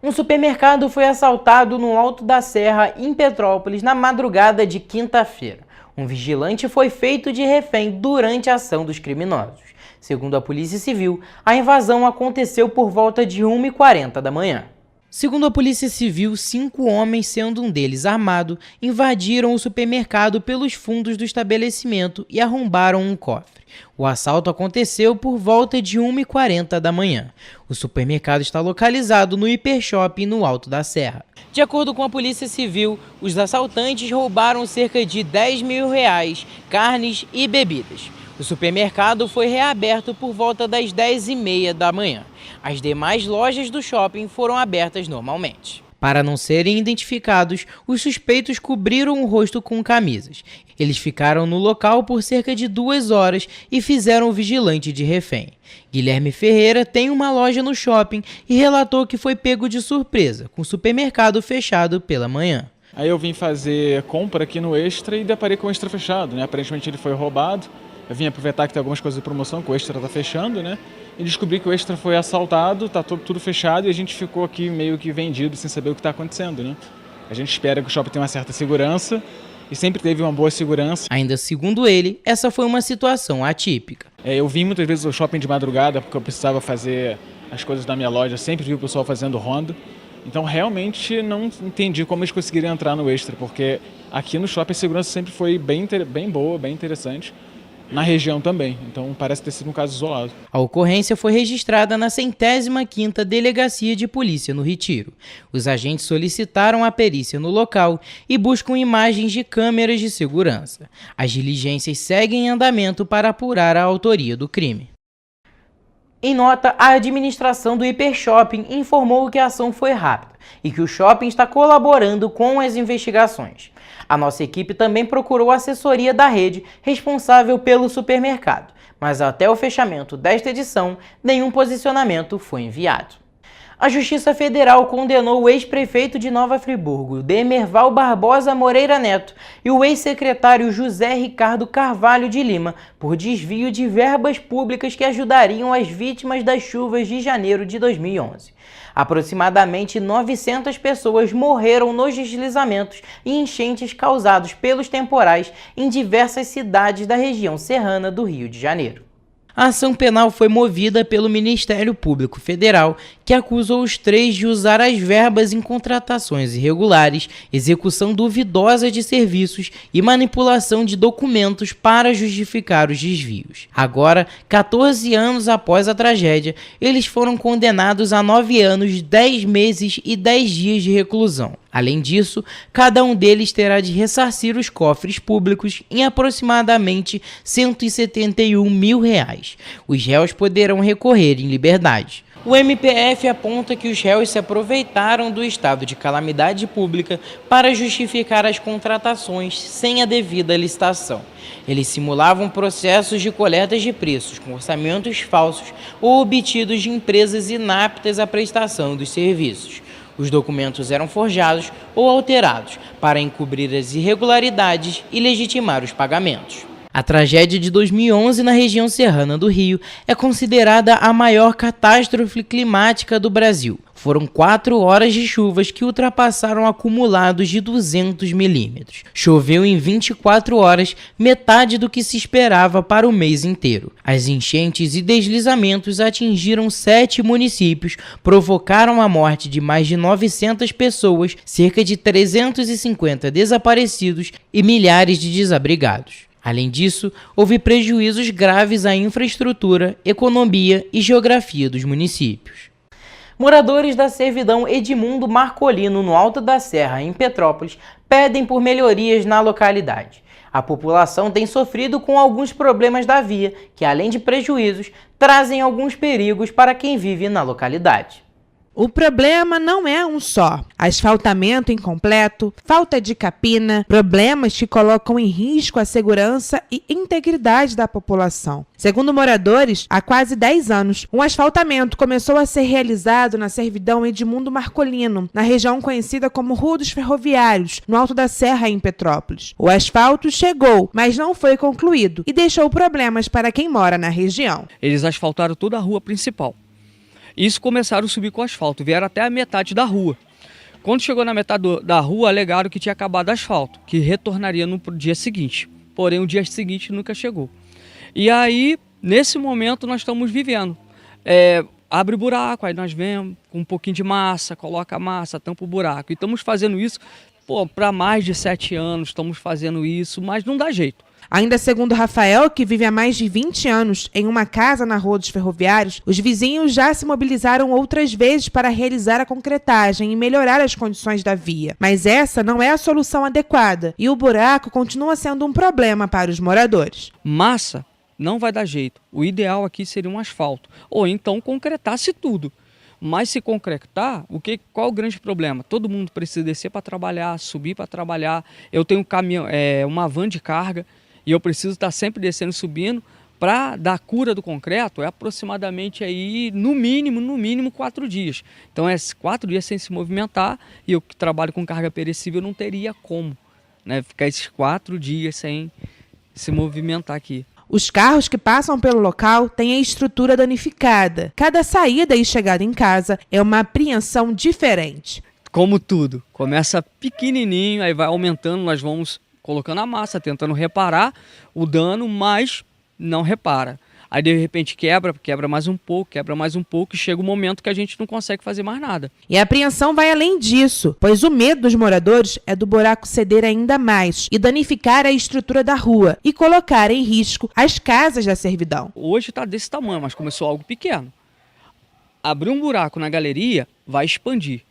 Um supermercado foi assaltado no Alto da Serra, em Petrópolis, na madrugada de quinta-feira. Um vigilante foi feito de refém durante a ação dos criminosos. Segundo a Polícia Civil, a invasão aconteceu por volta de 1h40 da manhã. Segundo a Polícia Civil, 5 homens, sendo um deles armado, invadiram o supermercado pelos fundos do estabelecimento e arrombaram um cofre. O assalto aconteceu por volta de 1h40 da manhã. O supermercado está localizado no Hipershopping no Alto da Serra. De acordo com a Polícia Civil, os assaltantes roubaram cerca de R$10 mil, carnes e bebidas. O supermercado foi reaberto por volta das 10h30 da manhã. As demais lojas do shopping foram abertas normalmente. Para não serem identificados, os suspeitos cobriram o rosto com camisas. Eles ficaram no local por cerca de 2 horas e fizeram o vigilante de refém. Guilherme Ferreira tem uma loja no shopping e relatou que foi pego de surpresa, com o supermercado fechado pela manhã. Aí eu vim fazer compra aqui no Extra e deparei com o Extra fechado, né? Aparentemente ele foi roubado. Eu vim aproveitar que tem algumas coisas de promoção, que o Extra tá fechando, né? E descobri que o Extra foi assaltado, tá tudo fechado e a gente ficou aqui meio que vendido sem saber o que está acontecendo, né? A gente espera que o shopping tenha uma certa segurança e sempre teve uma boa segurança. Ainda segundo ele, essa foi uma situação atípica. Eu vim muitas vezes ao shopping de madrugada porque eu precisava fazer as coisas da minha loja, sempre vi o pessoal fazendo ronda. Então realmente não entendi como eles conseguiriam entrar no Extra, porque aqui no shopping a segurança sempre foi bem boa, bem interessante. Na região também, então parece ter sido um caso isolado. A ocorrência foi registrada na 105ª Delegacia de Polícia no Retiro. Os agentes solicitaram a perícia no local e buscam imagens de câmeras de segurança. As diligências seguem em andamento para apurar a autoria do crime. Em nota, a administração do Hipershopping informou que a ação foi rápida e que o shopping está colaborando com as investigações. A nossa equipe também procurou a assessoria da rede responsável pelo supermercado, mas até o fechamento desta edição, nenhum posicionamento foi enviado. A Justiça Federal condenou o ex-prefeito de Nova Friburgo, Demerval Barbosa Moreira Neto, e o ex-secretário José Ricardo Carvalho de Lima por desvio de verbas públicas que ajudariam as vítimas das chuvas de janeiro de 2011. Aproximadamente 900 pessoas morreram nos deslizamentos e enchentes causados pelos temporais em diversas cidades da região serrana do Rio de Janeiro. A ação penal foi movida pelo Ministério Público Federal, que acusou os 3 de usar as verbas em contratações irregulares, execução duvidosa de serviços e manipulação de documentos para justificar os desvios. Agora, 14 anos após a tragédia, eles foram condenados a 9 anos, 10 meses e 10 dias de reclusão. Além disso, cada um deles terá de ressarcir os cofres públicos em aproximadamente R$ 171 mil. Os réus poderão recorrer em liberdade. O MPF aponta que os réus se aproveitaram do estado de calamidade pública para justificar as contratações sem a devida licitação. Eles simulavam processos de coletas de preços com orçamentos falsos ou obtidos de empresas inaptas à prestação dos serviços. Os documentos eram forjados ou alterados para encobrir as irregularidades e legitimar os pagamentos. A tragédia de 2011 na região serrana do Rio é considerada a maior catástrofe climática do Brasil. Foram 4 horas de chuvas que ultrapassaram acumulados de 200 milímetros. Choveu em 24 horas, metade do que se esperava para o mês inteiro. As enchentes e deslizamentos atingiram 7 municípios, provocaram a morte de mais de 900 pessoas, cerca de 350 desaparecidos e milhares de desabrigados. Além disso, houve prejuízos graves à infraestrutura, economia e geografia dos municípios. Moradores da servidão Edmundo Marcolino, no Alto da Serra, em Petrópolis, pedem por melhorias na localidade. A população tem sofrido com alguns problemas da via, que além de prejuízos, trazem alguns perigos para quem vive na localidade. O problema não é um só: asfaltamento incompleto, falta de capina, problemas que colocam em risco a segurança e integridade da população. Segundo moradores, há quase 10 anos, um asfaltamento começou a ser realizado na servidão Edmundo Marcolino, na região conhecida como Rua dos Ferroviários, no Alto da Serra, em Petrópolis. O asfalto chegou, mas não foi concluído e deixou problemas para quem mora na região. Eles asfaltaram toda a rua principal. Isso começaram a subir com o asfalto, vieram até a metade da rua. Quando chegou na metade da rua, alegaram que tinha acabado o asfalto, que retornaria no dia seguinte. Porém, o dia seguinte nunca chegou. E aí, nesse momento, nós estamos vivendo. Abre buraco, aí nós vemos com um pouquinho de massa, coloca a massa, tampa o buraco. E estamos fazendo isso para mais de 7 anos, estamos fazendo isso, mas não dá jeito. Ainda segundo Rafael, que vive há mais de 20 anos em uma casa na Rua dos Ferroviários, os vizinhos já se mobilizaram outras vezes para realizar a concretagem e melhorar as condições da via. Mas essa não é a solução adequada e o buraco continua sendo um problema para os moradores. Massa não vai dar jeito. O ideal aqui seria um asfalto, ou então concretasse tudo. Mas se concretar, qual é o grande problema? Todo mundo precisa descer para trabalhar, subir para trabalhar. Eu tenho um caminhão, uma van de carga, e eu preciso estar sempre descendo e subindo. Para dar cura do concreto, é aproximadamente aí, no mínimo 4 dias. Então é 4 dias sem se movimentar, e eu que trabalho com carga perecível não teria como, né, ficar esses 4 dias sem se movimentar aqui. Os carros que passam pelo local têm a estrutura danificada. Cada saída e chegada em casa é uma apreensão diferente. Como tudo, começa pequenininho, aí vai aumentando, nós vamos colocando a massa, tentando reparar o dano, mas não repara. Aí de repente quebra mais um pouco, e chega um momento que a gente não consegue fazer mais nada. E a apreensão vai além disso, pois o medo dos moradores é do buraco ceder ainda mais e danificar a estrutura da rua e colocar em risco as casas da servidão. Hoje está desse tamanho, mas começou algo pequeno. Abrir um buraco na galeria vai expandir.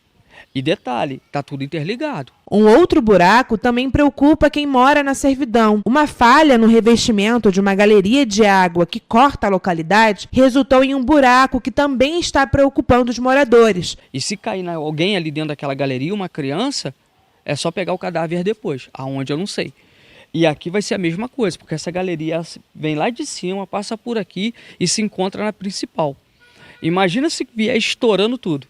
E detalhe, está tudo interligado. Um outro buraco também preocupa quem mora na servidão. Uma falha no revestimento de uma galeria de água que corta a localidade resultou em um buraco que também está preocupando os moradores. E se cair alguém ali dentro daquela galeria, uma criança, é só pegar o cadáver depois, aonde eu não sei. E aqui vai ser a mesma coisa, porque essa galeria vem lá de cima, passa por aqui e se encontra na principal. Imagina se vier estourando tudo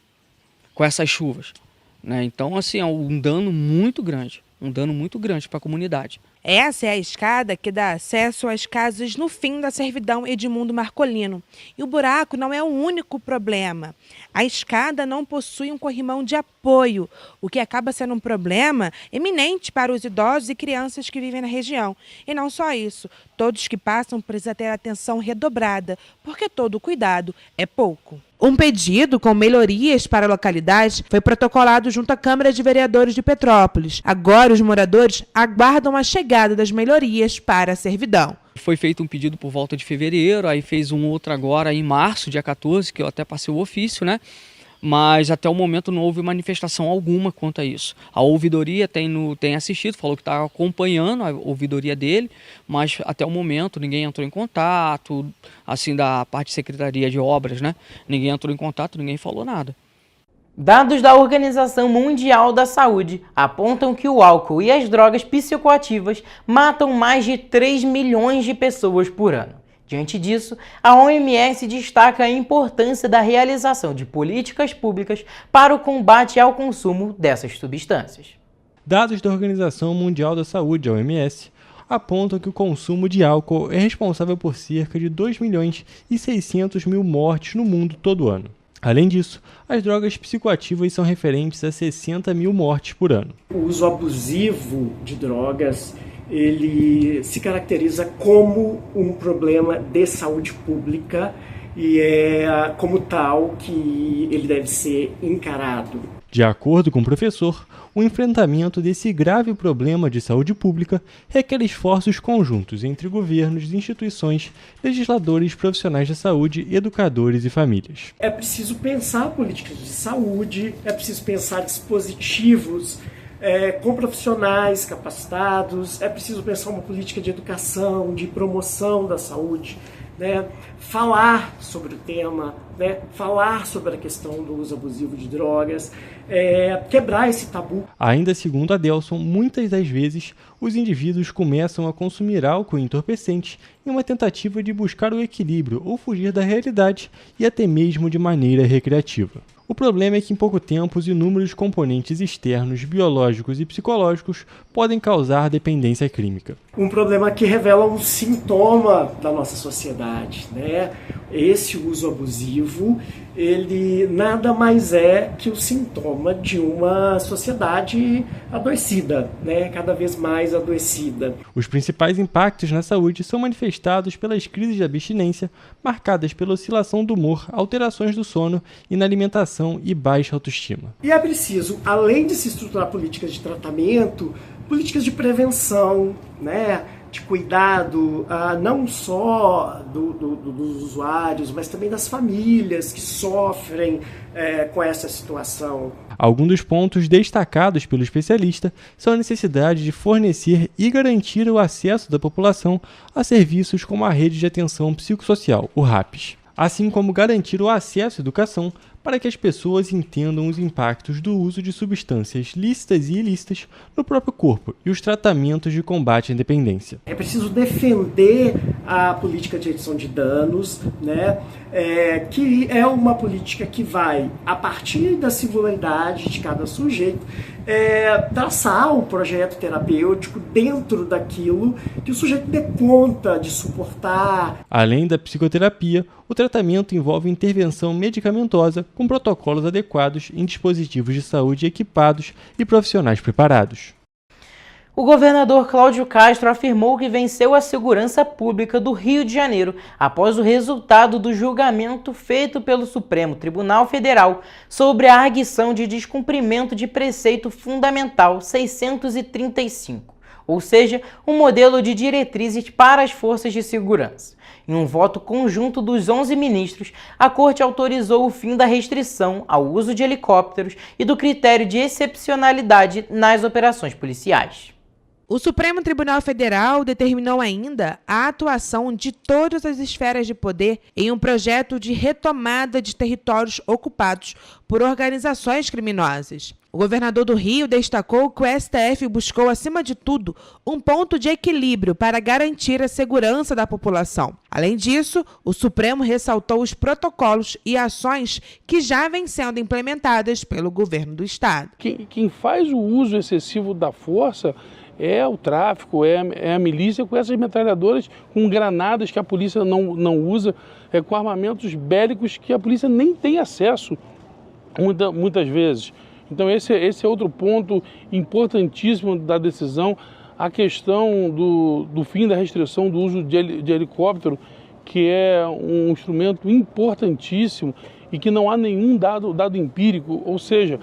com essas chuvas. Né? Então, assim, é um dano muito grande. um dano muito grande para a comunidade. Essa é a escada que dá acesso às casas no fim da servidão Edmundo Marcolino. E o buraco não é o único problema. A escada não possui um corrimão de apoio, o que acaba sendo um problema eminente para os idosos e crianças que vivem na região. E não só isso, todos que passam precisam ter atenção redobrada, porque todo cuidado é pouco. Um pedido com melhorias para a localidade foi protocolado junto à Câmara de Vereadores de Petrópolis. Agora os moradores aguardam a chegada das melhorias para a servidão. Foi feito um pedido por volta de fevereiro, aí fez um outro agora em março, dia 14, que eu até passei o ofício, né? Mas até o momento não houve manifestação alguma quanto a isso. A ouvidoria tem assistido, falou que está acompanhando a ouvidoria dele, mas até o momento ninguém entrou em contato, assim, da parte de Secretaria de Obras, né? Ninguém entrou em contato, ninguém falou nada. Dados da Organização Mundial da Saúde apontam que o álcool e as drogas psicoativas matam mais de 3 milhões de pessoas por ano. Diante disso, a OMS destaca a importância da realização de políticas públicas para o combate ao consumo dessas substâncias. Dados da Organização Mundial da Saúde, a OMS, apontam que o consumo de álcool é responsável por cerca de 2.600.000 mortes no mundo todo ano. Além disso, as drogas psicoativas são referentes a 60.000 mortes por ano. O uso abusivo de drogas ele se caracteriza como um problema de saúde pública e é como tal que ele deve ser encarado. De acordo com o professor, o enfrentamento desse grave problema de saúde pública requer esforços conjuntos entre governos, instituições, legisladores, profissionais da saúde, educadores e famílias. É preciso pensar políticas de saúde, é preciso pensar dispositivos com profissionais capacitados, é preciso pensar uma política de educação, de promoção da saúde, né? Falar sobre o tema, né? Falar sobre a questão do uso abusivo de drogas, quebrar esse tabu. Ainda segundo Adelson, muitas das vezes os indivíduos começam a consumir álcool e entorpecentes em uma tentativa de buscar o equilíbrio ou fugir da realidade e até mesmo de maneira recreativa. O problema é que em pouco tempo os inúmeros componentes externos, biológicos e psicológicos podem causar dependência química. Um problema que revela um sintoma da nossa sociedade, né? Esse uso abusivo, ele nada mais é que o sintoma de uma sociedade adoecida, né? Cada vez mais adoecida. Os principais impactos na saúde são manifestados pelas crises de abstinência, marcadas pela oscilação do humor, alterações do sono e na alimentação e baixa autoestima. E é preciso, além de se estruturar políticas de tratamento, políticas de prevenção, né? De cuidado, não só dos usuários, mas também das famílias que sofrem com essa situação. Alguns dos pontos destacados pelo especialista são a necessidade de fornecer e garantir o acesso da população a serviços como a Rede de Atenção Psicossocial, o RAPS, assim como garantir o acesso à educação para que as pessoas entendam os impactos do uso de substâncias lícitas e ilícitas no próprio corpo e os tratamentos de combate à dependência. É preciso defender a política de redução de danos, né? Que é uma política que vai, a partir da singularidade de cada sujeito, traçar um projeto terapêutico dentro daquilo que o sujeito dê conta de suportar. Além da psicoterapia, o tratamento envolve intervenção medicamentosa com protocolos adequados em dispositivos de saúde equipados e profissionais preparados. O governador Cláudio Castro afirmou que venceu a segurança pública do Rio de Janeiro após o resultado do julgamento feito pelo Supremo Tribunal Federal sobre a arguição de descumprimento de preceito fundamental 635, ou seja, um modelo de diretrizes para as forças de segurança. Em um voto conjunto dos 11 ministros, a Corte autorizou o fim da restrição ao uso de helicópteros e do critério de excepcionalidade nas operações policiais. O Supremo Tribunal Federal determinou ainda a atuação de todas as esferas de poder em um projeto de retomada de territórios ocupados por organizações criminosas. O governador do Rio destacou que o STF buscou, acima de tudo, um ponto de equilíbrio para garantir a segurança da população. Além disso, o Supremo ressaltou os protocolos e ações que já vêm sendo implementadas pelo governo do estado. Quem faz o uso excessivo da força é o tráfico, é a milícia com essas metralhadoras, com granadas que a polícia não usa, com armamentos bélicos que a polícia nem tem acesso muitas vezes. Então esse é outro ponto importantíssimo da decisão, a questão do fim da restrição do uso de helicóptero, que é um instrumento importantíssimo e que não há nenhum dado empírico, ou seja,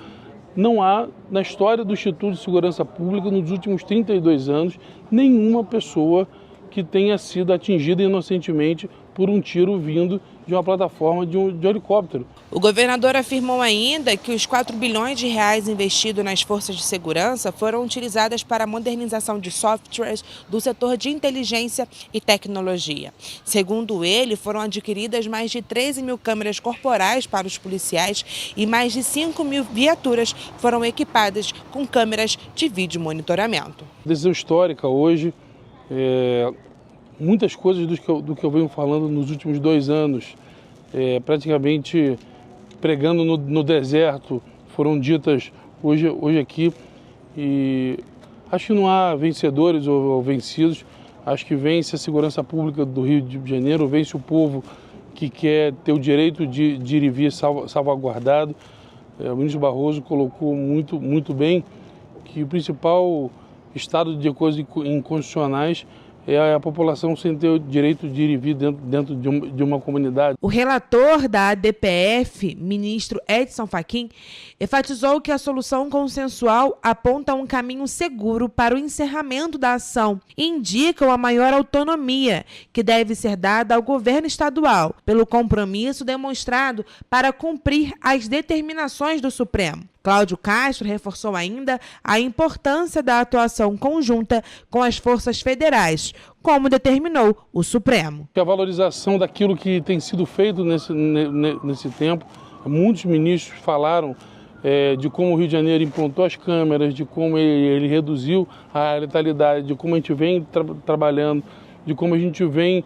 não há, na história do Instituto de Segurança Pública, nos últimos 32 anos, nenhuma pessoa que tenha sido atingida inocentemente por um tiro vindo de uma plataforma de helicóptero. O governador afirmou ainda que os 4 bilhões de reais investidos nas forças de segurança foram utilizados para a modernização de softwares do setor de inteligência e tecnologia. Segundo ele, foram adquiridas mais de 13 mil câmeras corporais para os policiais e mais de 5 mil viaturas foram equipadas com câmeras de vídeo monitoramento. Decisão histórica hoje. Muitas coisas do que eu venho falando nos últimos 2 anos, praticamente pregando no deserto, foram ditas hoje aqui. E acho que não há vencedores ou vencidos. Acho que vence a segurança pública do Rio de Janeiro, vence o povo que quer ter o direito de ir e vir salvaguardado. O ministro Barroso colocou muito bem que o principal estado de coisas inconstitucionais é a população sem ter o direito de ir e vir dentro de uma comunidade. O relator da ADPF, ministro Edson Fachin, enfatizou que a solução consensual aponta um caminho seguro para o encerramento da ação e indica uma maior autonomia que deve ser dada ao governo estadual, pelo compromisso demonstrado para cumprir as determinações do Supremo. Cláudio Castro reforçou ainda a importância da atuação conjunta com as forças federais, como determinou o Supremo. A valorização daquilo que tem sido feito nesse tempo, muitos ministros falaram de como o Rio de Janeiro implantou as câmeras, de como ele reduziu a letalidade, de como a gente vem trabalhando, de como a gente vem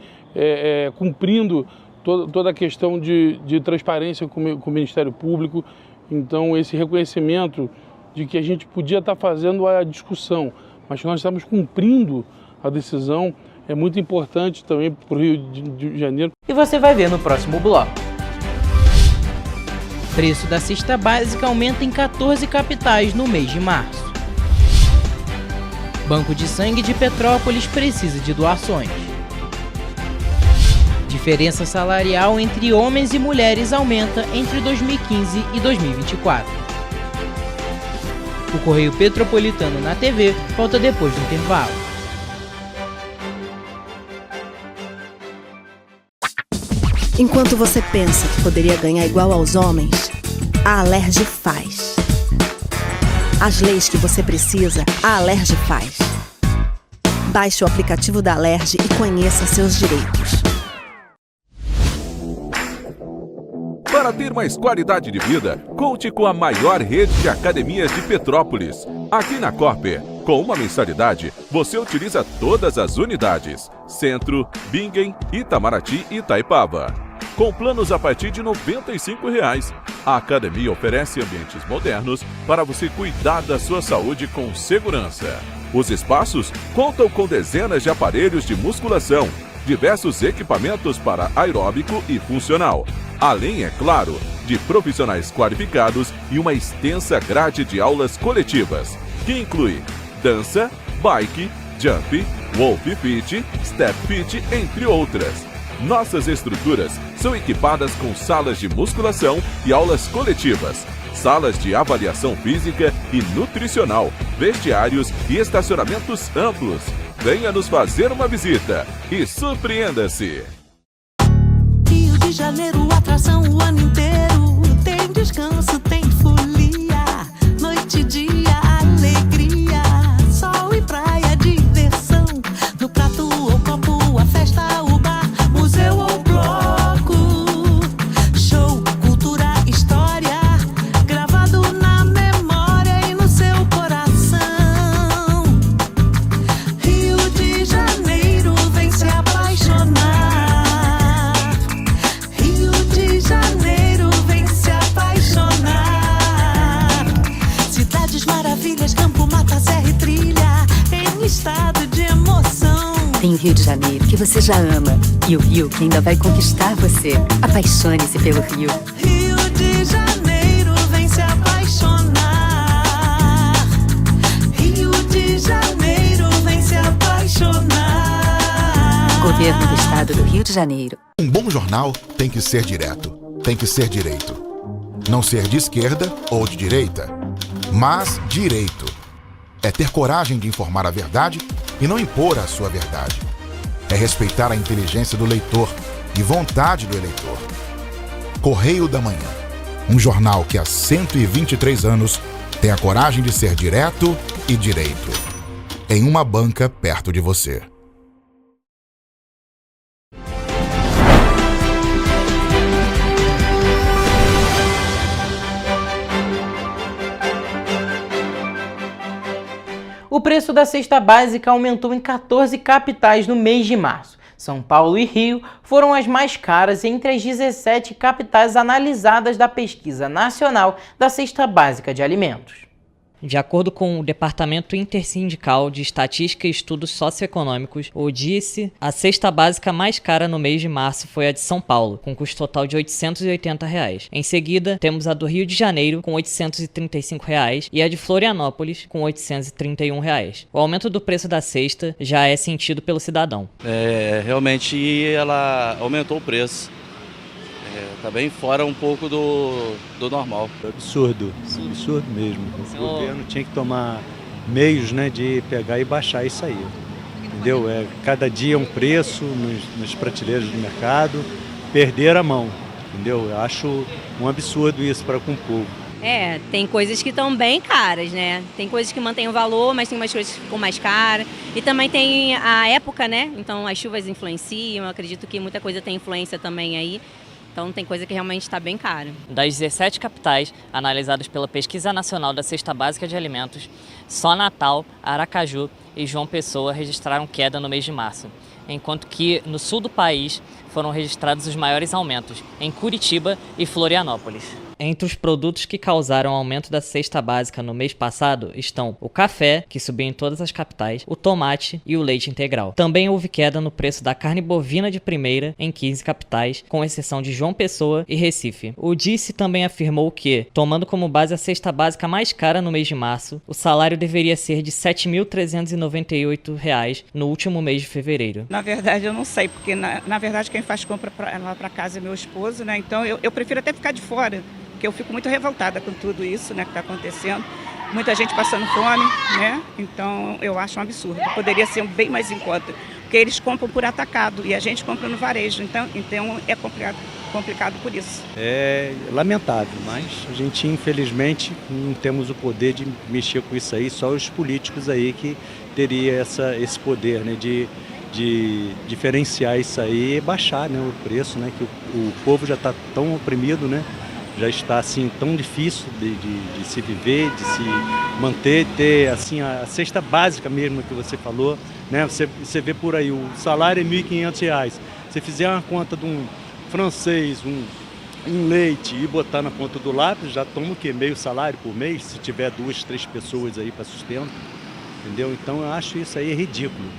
cumprindo toda a questão de transparência com o Ministério Público. Então, esse reconhecimento de que a gente podia estar fazendo a discussão, mas que nós estamos cumprindo a decisão, é muito importante também para o Rio de Janeiro. E você vai ver no próximo bloco. Preço da cesta básica aumenta em 14 capitais no mês de março. Banco de Sangue de Petrópolis precisa de doações. Diferença salarial entre homens e mulheres aumenta entre 2015 e 2024. O Correio Petropolitano na TV volta depois do intervalo. Enquanto você pensa que poderia ganhar igual aos homens, a Alerj faz. As leis que você precisa, a Alerj faz. Baixe o aplicativo da Alerj e conheça seus direitos. Para ter mais qualidade de vida, conte com a maior rede de academias de Petrópolis. Aqui na Corper, com uma mensalidade, você utiliza todas as unidades: Centro, Bingen, Itamaraty e Itaipava. Com planos a partir de R$ 95,00. A academia oferece ambientes modernos para você cuidar da sua saúde com segurança. Os espaços contam com dezenas de aparelhos de musculação, diversos equipamentos para aeróbico e funcional, além, é claro, de profissionais qualificados e uma extensa grade de aulas coletivas, que inclui dança, bike, jump, wolf fit, step fit, entre outras. Nossas estruturas são equipadas com salas de musculação e aulas coletivas, salas de avaliação física e nutricional, vestiários e estacionamentos amplos. Venha nos fazer uma visita e surpreenda-se! Rio de Janeiro, atração o ano inteiro. Tem descanso, tem folia. Noite e dia, alegria. Sol e praia, diversão. No prato ou copo, a festa, o bar, museu ou bloco. Show, cultura, história. Gravado na memória maravilhas, campo, mata, serra e trilha, em um estado de emoção. Tem o Rio de Janeiro, que você já ama, e o Rio, que ainda vai conquistar você. Apaixone-se pelo Rio. Rio de Janeiro, vem se apaixonar. Rio de Janeiro, vem se apaixonar. Governo do Estado do Rio de Janeiro. Um bom jornal tem que ser direto, tem que ser direito. Não ser de esquerda ou de direita, mas direito. É ter coragem de informar a verdade e não impor a sua verdade. É respeitar a inteligência do leitor e vontade do eleitor. Correio da Manhã, um jornal que há 123 anos tem a coragem de ser direto e direito. Em uma banca perto de você. O preço da cesta básica aumentou em 14 capitais no mês de março. São Paulo e Rio foram as mais caras entre as 17 capitais analisadas da Pesquisa Nacional da Cesta Básica de Alimentos. De acordo com o Departamento Intersindical de Estatística e Estudos Socioeconômicos, o DIESE, a cesta básica mais cara no mês de março foi a de São Paulo, com custo total de R$ 880. Em seguida, temos a do Rio de Janeiro, com R$ 835, e a de Florianópolis, com R$ 831. O aumento do preço da cesta já é sentido pelo cidadão. Realmente ela aumentou o preço. Tá bem fora um pouco do normal. Absurdo mesmo. O governo tinha que tomar meios, né, de pegar e baixar isso aí. Entendeu? Cada dia um preço nas prateleiras do mercado, perder a mão. Entendeu? Eu acho um absurdo isso para com o povo. Tem coisas que estão bem caras, né? Tem coisas que mantêm o valor, mas tem umas coisas que ficam mais caras. E também tem a época, né? Então as chuvas influenciam, eu acredito que muita coisa tem influência também aí. Então tem coisa que realmente está bem cara. Das 17 capitais analisadas pela Pesquisa Nacional da Cesta Básica de Alimentos, só Natal, Aracaju e João Pessoa registraram queda no mês de março, enquanto que no sul do país foram registrados os maiores aumentos, em Curitiba e Florianópolis. Entre os produtos que causaram aumento da cesta básica no mês passado estão o café, que subiu em todas as capitais, o tomate e o leite integral. Também houve queda no preço da carne bovina de primeira em 15 capitais, com exceção de João Pessoa e Recife. O DIESE também afirmou que, tomando como base a cesta básica mais cara no mês de março, o salário deveria ser de R$ 7.398 no último mês de fevereiro. Na verdade eu não sei, porque na verdade quem faz compra lá para casa é meu esposo, né? Então eu prefiro até ficar de fora. Porque eu fico muito revoltada com tudo isso, né, que está acontecendo. Muita gente passando fome, né? Então eu acho um absurdo. Poderia ser bem mais em conta. Porque eles compram por atacado e a gente compra no varejo. Então é complicado por isso. É lamentável, mas a gente infelizmente não temos o poder de mexer com isso aí. Só os políticos aí que teriam esse poder, né, de diferenciar isso aí e baixar, né, o preço, né? Que o povo já está tão oprimido, né? Já está assim tão difícil de se viver, de se manter, ter assim a cesta básica mesmo que você falou, né? Você vê por aí, o salário é R$ 1.500. Se fizer uma conta de um francês, um leite e botar na ponta do lápis, já toma o quê? Meio salário por mês, se tiver 2, 3 pessoas aí para sustento, entendeu? Então eu acho isso aí ridículo.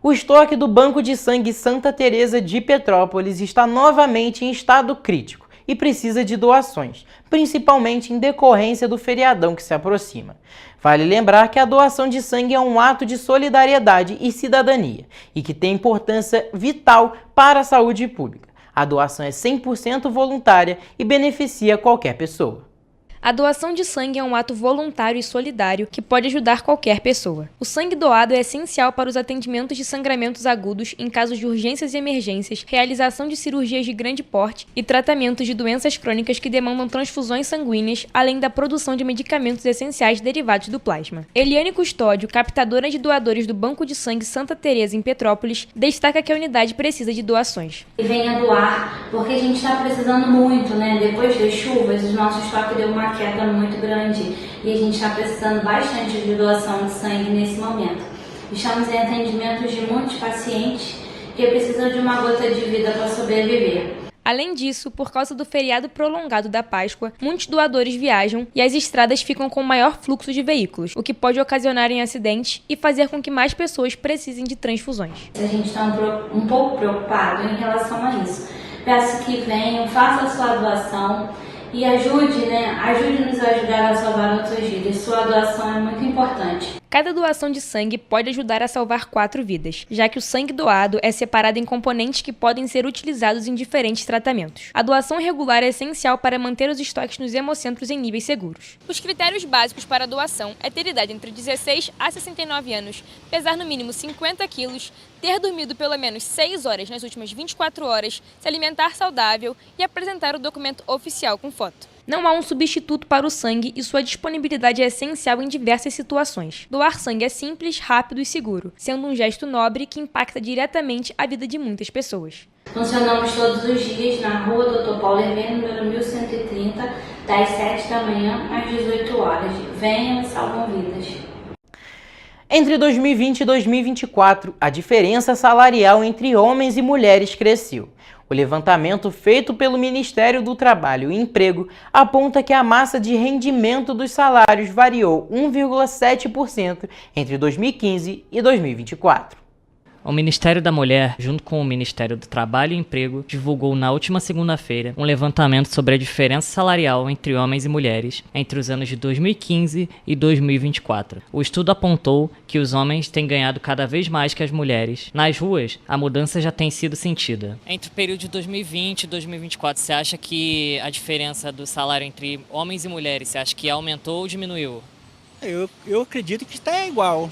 O estoque do Banco de Sangue Santa Teresa de Petrópolis está novamente em estado crítico e precisa de doações, principalmente em decorrência do feriadão que se aproxima. Vale lembrar que a doação de sangue é um ato de solidariedade e cidadania, e que tem importância vital para a saúde pública. A doação é 100% voluntária e beneficia qualquer pessoa. A doação de sangue é um ato voluntário e solidário que pode ajudar qualquer pessoa. O sangue doado é essencial para os atendimentos de sangramentos agudos em casos de urgências e emergências, realização de cirurgias de grande porte e tratamentos de doenças crônicas que demandam transfusões sanguíneas, além da produção de medicamentos essenciais derivados do plasma. Eliane Custódio, captadora de doadores do Banco de Sangue Santa Teresa em Petrópolis, destaca que a unidade precisa de doações. Venha doar, porque a gente está precisando muito, né? Depois das chuvas, o nosso estoque deu uma queda muito grande e a gente está precisando bastante de doação de sangue nesse momento. Estamos em atendimentos de muitos pacientes que precisam de uma gota de vida para sobreviver. Além disso, por causa do feriado prolongado da Páscoa, muitos doadores viajam e as estradas ficam com maior fluxo de veículos, o que pode ocasionar em acidentes e fazer com que mais pessoas precisem de transfusões. A gente está um pouco preocupado em relação a isso. Peço que venham, façam a sua doação e ajude-nos a ajudar a salvar outras vidas. Sua doação é muito importante. Cada doação de sangue pode ajudar a salvar 4 vidas, já que o sangue doado é separado em componentes que podem ser utilizados em diferentes tratamentos. A doação regular é essencial para manter os estoques nos hemocentros em níveis seguros. Os critérios básicos para a doação é ter idade entre 16 a 69 anos, pesar no mínimo 50 quilos, ter dormido pelo menos 6 horas nas últimas 24 horas, se alimentar saudável e apresentar o documento oficial com foto. Não há um substituto para o sangue e sua disponibilidade é essencial em diversas situações. Doar sangue é simples, rápido e seguro, sendo um gesto nobre que impacta diretamente a vida de muitas pessoas. Funcionamos todos os dias na rua Dr. Paulo Hermênio, número 1130, das 7 da manhã às 18 horas. Venham e salvam vidas. Entre 2020 e 2024, a diferença salarial entre homens e mulheres cresceu. O levantamento feito pelo Ministério do Trabalho e Emprego aponta que a massa de rendimento dos salários variou 1,7% entre 2015 e 2024. O Ministério da Mulher, junto com o Ministério do Trabalho e Emprego, divulgou na última segunda-feira um levantamento sobre a diferença salarial entre homens e mulheres entre os anos de 2015 e 2024. O estudo apontou que os homens têm ganhado cada vez mais que as mulheres. Nas ruas, a mudança já tem sido sentida. Entre o período de 2020 e 2024, você acha que a diferença do salário entre homens e mulheres, você acha que aumentou ou diminuiu? Eu acredito que está igual.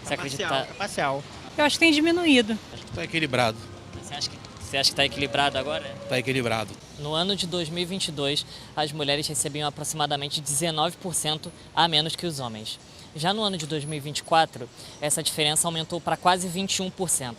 Você acredita? Parcial. Eu acho que tem diminuído. Acho que está equilibrado. Você acha que está equilibrado agora? Está equilibrado. No ano de 2022, as mulheres recebiam aproximadamente 19% a menos que os homens. Já no ano de 2024, essa diferença aumentou para quase 21%.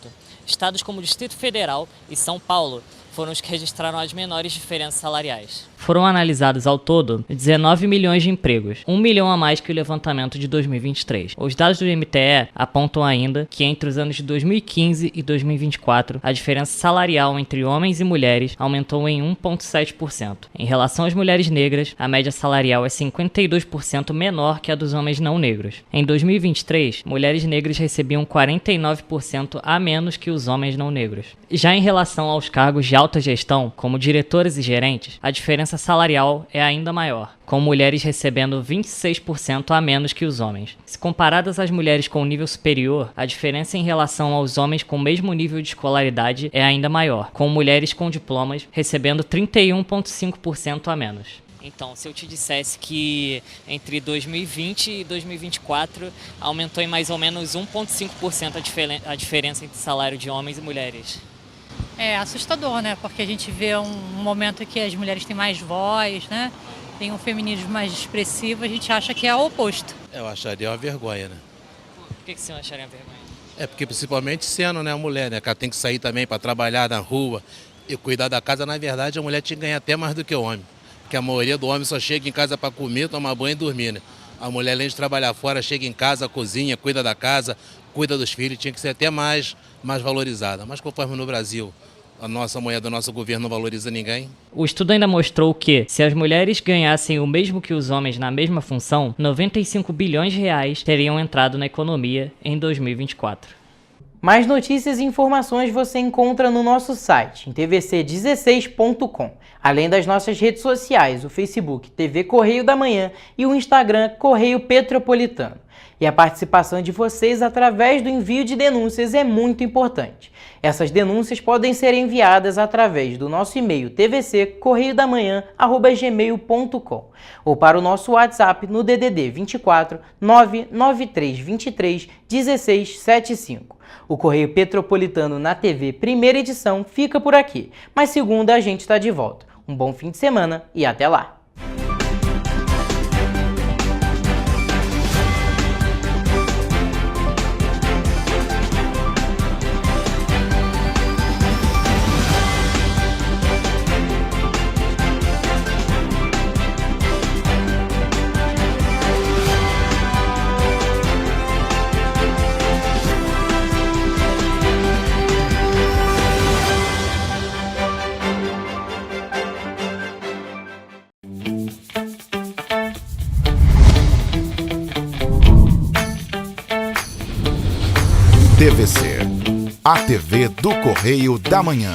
Estados como o Distrito Federal e São Paulo foram os que registraram as menores diferenças salariais. Foram analisados ao todo 19 milhões de empregos, 1 milhão a mais que o levantamento de 2023. Os dados do MTE apontam ainda que entre os anos de 2015 e 2024, a diferença salarial entre homens e mulheres aumentou em 1,7%. Em relação às mulheres negras, a média salarial é 52% menor que a dos homens não negros. Em 2023, mulheres negras recebiam 49% a menos que os homens não negros. Já em relação aos cargos de alta gestão, como diretoras e gerentes, a diferença salarial é ainda maior, com mulheres recebendo 26% a menos que os homens. Se comparadas às mulheres com nível superior, a diferença em relação aos homens com o mesmo nível de escolaridade é ainda maior, com mulheres com diplomas recebendo 31,5% a menos. Então, se eu te dissesse que entre 2020 e 2024 aumentou em mais ou menos 1,5% a diferença entre salário de homens e mulheres. É assustador, né? Porque a gente vê um momento que as mulheres têm mais voz, né? Tem um feminismo mais expressivo, a gente acha que é o oposto. Eu acharia uma vergonha, né? Por que você acharia uma vergonha? É porque principalmente sendo, né, a mulher, né? Que ela tem que sair também para trabalhar na rua e cuidar da casa. Na verdade, a mulher tinha que ganhar até mais do que o homem. Porque a maioria do homem só chega em casa para comer, tomar banho e dormir, né? A mulher, além de trabalhar fora, chega em casa, cozinha, cuida da casa, cuida dos filhos, tinha que ser até mais valorizada. Mas conforme no Brasil, a nossa mulher do nosso governo não valoriza ninguém. O estudo ainda mostrou que, se as mulheres ganhassem o mesmo que os homens na mesma função, 95 bilhões de reais teriam entrado na economia em 2024. Mais notícias e informações você encontra no nosso site, em tvc16.com, além das nossas redes sociais, o Facebook TV Correio da Manhã e o Instagram Correio Petropolitano. E a participação de vocês através do envio de denúncias é muito importante. Essas denúncias podem ser enviadas através do nosso e-mail tvccorreiodamanhã@gmail.com ou para o nosso WhatsApp no DDD 24 993 23 16 75. O Correio Petropolitano na TV primeira edição fica por aqui, mas segunda a gente está de volta. Um bom fim de semana e até lá! TVC, a TV do Correio da Manhã.